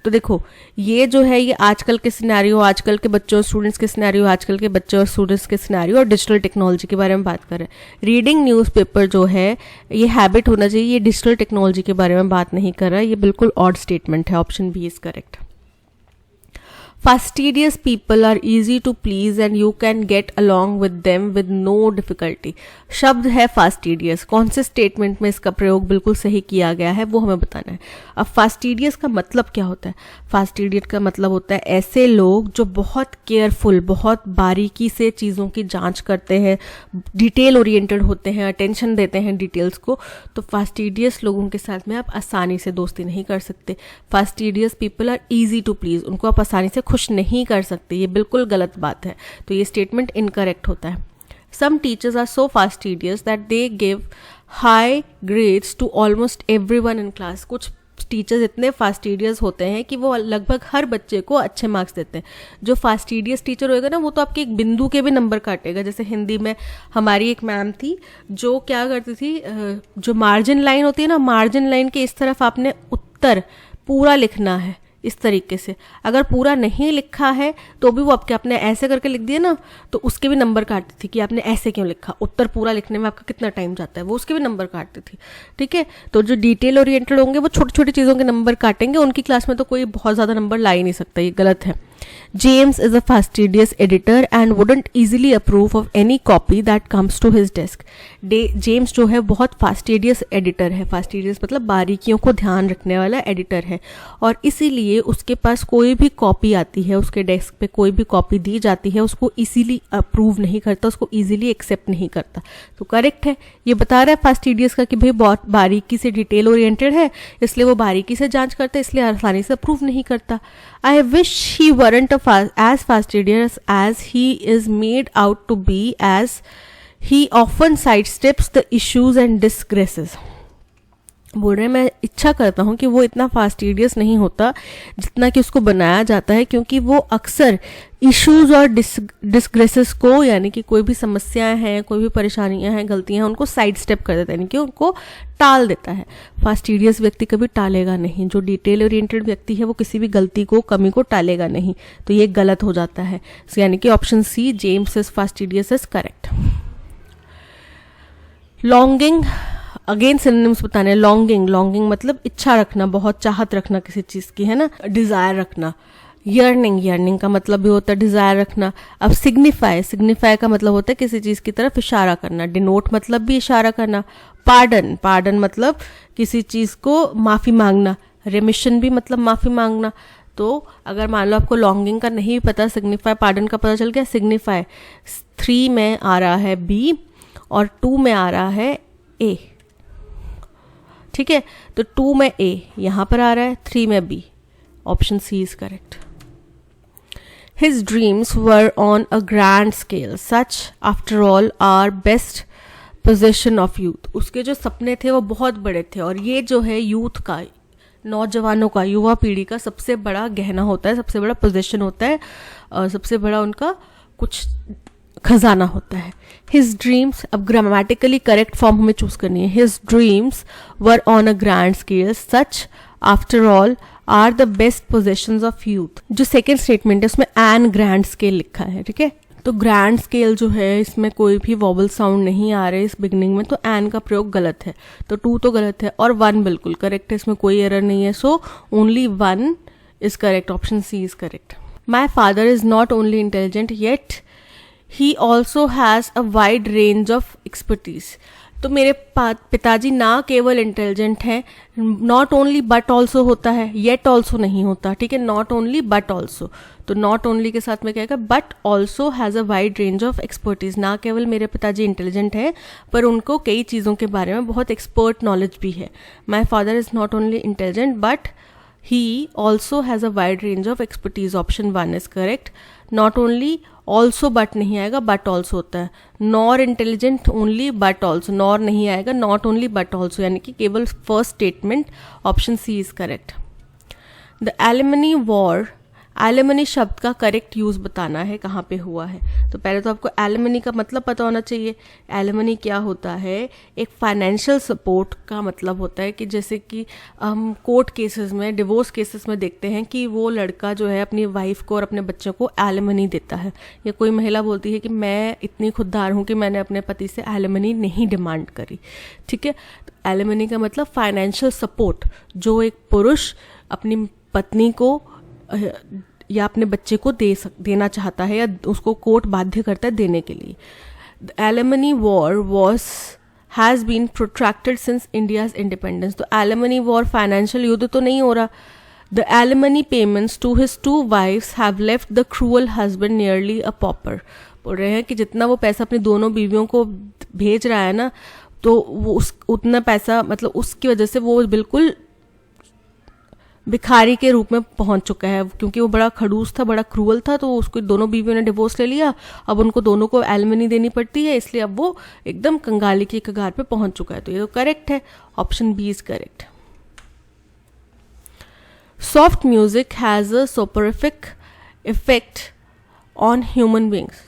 तो देखो ये जो है ये आजकल के सिनेरियो, आजकल के बच्चों और स्टूडेंट्स के सिनेरियो, आजकल के बच्चों और स्टूडेंट्स के सिनेरियो और डिजिटल टेक्नोलॉजी के बारे में बात कर रहे हैं. रीडिंग न्यूज़पेपर जो है ये हैबिट होना चाहिए, ये डिजिटल टेक्नोलॉजी के बारे में बात नहीं कर रहा है. ये बिल्कुल ऑड स्टेटमेंट है. Option B is correct. Fastidious people are easy to please and you can get along with them with no difficulty. शब्द है fastidious. कौन से स्टेटमेंट में इसका प्रयोग बिल्कुल सही किया गया है वो हमें बताना है. अब fastidious का मतलब क्या होता है? fastidious का मतलब होता है ऐसे लोग जो बहुत केयरफुल, बहुत बारीकी से चीज़ों की जांच करते हैं, डिटेल ओरिएंटेड होते हैं, अटेंशन देते हैं डिटेल्स को. तो fastidious लोगों के साथ में आप आसानी से दोस्ती नहीं कर सकते. fastidious people are easy to please. उनको आप आसानी से खुश नहीं कर सकते. ये बिल्कुल गलत बात है. तो ये स्टेटमेंट इनकरेक्ट होता है. Some teachers are so fastidious that they give high grades to almost everyone in class. कुछ टीचर्स इतने फास्टिडियस होते हैं कि वो लगभग हर बच्चे को अच्छे मार्क्स देते हैं. जो फास्टिडियस टीचर होएगा ना वो तो आपके एक बिंदु के भी नंबर काटेगा. जैसे हिंदी में हमारी एक मैम थी जो क्या करती थी, जो मार्जिन लाइन होती है ना, मार्जिन लाइन के इस तरफ आपने उत्तर पूरा लिखना है इस तरीके से. अगर पूरा नहीं लिखा है तो भी वो आपने ऐसे करके लिख दिया ना तो उसके भी नंबर काटती थी कि आपने ऐसे क्यों लिखा, उत्तर पूरा लिखने में आपका कितना टाइम जाता है, वो उसके भी नंबर काटती थी. ठीक है. तो जो डिटेल ओरिएंटेड होंगे वो छोटी छोटी चीज़ों के नंबर काटेंगे, उनकी क्लास में तो कोई बहुत ज़्यादा नंबर ला ही नहीं सकता. ये गलत है. James is a fastidious editor and wouldn't easily approve of any copy that comes to his desk. James जो है बहुत फास्टिडियस एडिटर है. फास्टिडियस मतलब बारीकियों को ध्यान रखने वाला एडिटर है, और इसीलिए उसके पास कोई भी कॉपी आती है, उसके डेस्क पे कोई भी कॉपी दी जाती है, उसको इजीली अप्रूव नहीं करता, उसको इजीली एक्सेप्ट नहीं करता. तो करेक्ट है. ये बता रहा है फास्टिडियस का कि भाई बहुत बारीकी से डिटेल ओरिएंटेड है, इसलिए वो बारीकी से जांच करता है, इसलिए आसानी से अप्रूव नहीं करता. I wish he weren't as fastidious as he is made out to be, as he often sidesteps the issues and disgraces. बोल रहे हैं मैं इच्छा करता हूँ कि वो इतना फास्टिडियस नहीं होता जितना कि उसको बनाया जाता है, क्योंकि वो अक्सर इश्यूज और डिस्ग्रेसेस को, यानी कि कोई भी समस्याएं हैं, कोई भी परेशानियां हैं, गलतियां हैं, उनको साइड स्टेप कर देता है, यानी कि उनको टाल देता है। फास्टिडियस व्यक्ति कभी टालेगा नहीं। जो डिटेल ओरिएंटेड व्यक्ति है वो किसी भी गलती को, कमी को टालेगा नहीं। तो ये गलत हो जाता है। यानी कि option C, James is fastidious, is correct. Longing, again synonyms बताने हैं। लॉन्गिंग मतलब इच्छा रखना, बहुत चाहत रखना किसी चीज की, है ना, डिजायर रखना। यर्निंग का मतलब भी होता है डिजायर रखना। अब सिग्निफाई का मतलब होता है किसी चीज की तरफ इशारा करना। डिनोट मतलब भी इशारा करना। पार्डन मतलब किसी चीज को माफी मांगना। रेमिशन भी मतलब माफी मांगना। तो अगर मान लो आपको लॉन्गिंग का नहीं पता, सिग्निफाई पार्डन का पता चल गया। सिग्निफाई 3 में आ रहा है बी और 2 में आ रहा है ए, ठीक है। तो 2 में ए यहां पर आ रहा है, 3 में B. Option C is correct. His dreams were on a grand scale. Such, after all, are best possession of youth. उसके जो सपने थे वो बहुत बड़े थे, और ये जो है यूथ का, नौजवानों का, युवा पीढ़ी का सबसे बड़ा गहना होता है, सबसे बड़ा पोजीशन होता है, और सबसे बड़ा उनका कुछ खजाना होता है। His dreams, अब ग्रामेटिकली करेक्ट फॉर्म हमें चूज करनी है। His dreams were on a grand scale. Such, after all, are the best possessions of youth. जो सेकेंड स्टेटमेंट है उसमें एन ग्रैंड स्केल लिखा है, ठीक है। तो ग्रैंड स्केल जो है इसमें कोई भी वॉवल साउंड नहीं आ रहे इस बिगनिंग में, तो एन का प्रयोग गलत है। तो 2 तो गलत है और 1 बिल्कुल करेक्ट है, इसमें कोई एरर नहीं है। So only 1 is correct. Option C is correct. My father is not only intelligent yet he also has a wide range of expertise. तो मेरे पिताजी ना केवल इंटेलिजेंट हैं, नॉट ओनली बट ऑल्सो होता है, येट ऑल्सो नहीं होता, ठीक है। नॉट ओनली बट ऑल्सो, तो नॉट ओनली के साथ में क्या है, but also has a wide range of expertise. ना केवल मेरे पिताजी इंटेलिजेंट हैं, पर उनको कई चीज़ों के बारे में बहुत एक्सपर्ट नॉलेज भी है। My father is not only intelligent but he also has a wide range of expertise. Option 1 is correct. Not only, also but नहीं आएगा, बट ऑल्सो होता है। Nor intelligent only but also, nor नहीं आएगा, नॉट ओनली बट ऑल्सो, यानी कि केवल first statement. Option C is correct. The alimony war, alimony शब्द का करेक्ट यूज बताना है, कहाँ पे हुआ है। तो पहले तो आपको एलिमनी का मतलब पता होना चाहिए। एलिमनी क्या होता है, एक फाइनेंशियल सपोर्ट का मतलब होता है कि जैसे कि हम कोर्ट केसेस में, डिवोर्स केसेस में देखते हैं कि वो लड़का जो है अपनी वाइफ को और अपने बच्चों को एलिमनी देता है, या कोई महिला बोलती है कि मैं इतनी खुददार हूँ कि मैंने अपने पति से एलिमनी नहीं डिमांड करी, ठीक है। तो एलिमनी का मतलब फाइनेंशियल सपोर्ट, जो एक पुरुष अपनी पत्नी को या अपने बच्चे को देना चाहता है, या उसको कोर्ट बाध्य करता है देने के लिए। The alimony war has been protracted since India's independence. तो एलिमनी वॉर फाइनेंशियल युद्ध तो नहीं हो रहा। The alimony payments to his 2 wives have left the cruel husband nearly a pauper. बोल रहे हैं कि जितना वो पैसा अपनी दोनों बीवियों को भेज रहा है ना, तो वो उतना पैसा, मतलब उसकी वजह से वो बिल्कुल भिखारी के रूप में पहुंच चुका है, क्योंकि वो बड़ा खड़ूस था, बड़ा क्रूअल था। तो उसको दोनों बीवियों ने डिवोर्स ले लिया, अब उनको दोनों को एलिमनी देनी पड़ती है, इसलिए अब वो एकदम कंगाली की कगार पे पहुंच चुका है। तो ये तो करेक्ट है। Option B is correct. Soft music has a soporific effect on human beings.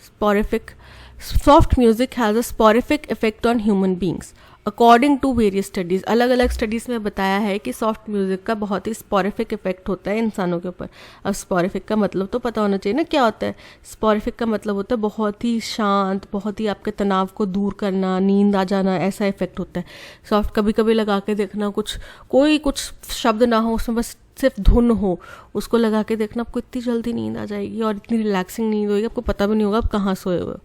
Soft music has a soporific effect on human beings according to various studies. अलग अलग स्टडीज में बताया है कि सॉफ्ट म्यूजिक का बहुत ही स्पोरिफिक इफेक्ट होता है इंसानों के ऊपर। अब स्पोरिफिक का मतलब तो पता होना चाहिए ना क्या होता है। स्पोरिफिक का मतलब होता है बहुत ही शांत, बहुत ही आपके तनाव को दूर करना, नींद आ जाना, ऐसा इफेक्ट होता है। सॉफ्ट कभी कभी लगा के देखना, कुछ शब्द ना हो, उसमें बस सिर्फ धुन हो, उसको लगा के देखना, आपको इतनी जल्दी नींद आ जाएगी और इतनी रिलैक्सिंग नींद होगी, आपको पता भी नहीं होगा आप कहाँ सोए हुए हो।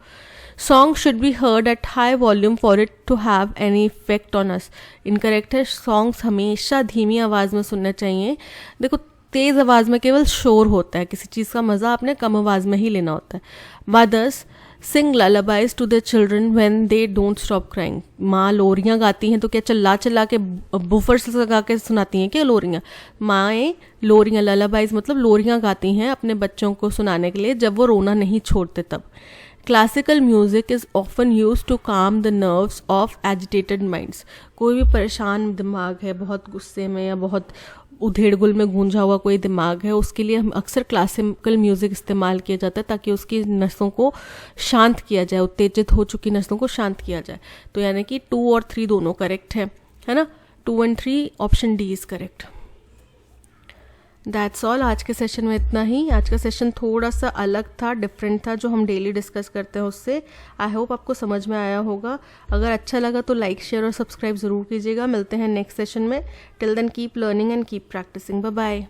Song should be heard at high volume for it to have any effect on us. Incorrect है। सॉन्ग्स हमेशा धीमी आवाज़ में सुनना चाहिए। देखो, तेज़ आवाज़ में केवल शोर होता है, किसी चीज़ का मज़ा आपने कम आवाज़ में ही लेना होता है। Mothers sing lullabies to their children when they don't stop crying. माँ लोरियाँ गाती हैं तो क्या चिल्ला चिल्ला के बुफर्स लगा के सुनाती हैं क्या लोरियाँ? माएँ लोरियाँ, lullabies मतलब लोरियाँ गाती हैं अपने बच्चों को सुनाने के लिए जब वो रोना नहीं छोड़ते तब, classical music is often use to calm the nerves of agitated minds. कोई भी परेशान दिमाग है, बहुत गुस्से में या बहुत उधेड़बुल में गूंजा हुआ कोई दिमाग है, उसके लिए हम अक्सर क्लासिकल म्यूज़िक इस्तेमाल किया जाता है ताकि उसकी नसों को शांत किया जाए, उत्तेजित हो चुकी नसों को शांत किया जाए। तो यानी कि 2 और 3 दोनों करेक्ट है ना। 2 and 3 option D is correct. That's all. आज के सेशन में इतना ही। आज का सेशन थोड़ा सा अलग था, डिफरेंट था, जो हम डेली डिस्कस करते हैं उससे। आई होप आपको समझ में आया होगा। अगर अच्छा लगा तो लाइक, शेयर और सब्सक्राइब ज़रूर कीजिएगा। मिलते हैं नेक्स्ट सेशन में। Till then keep learning and keep practising. Bye bye.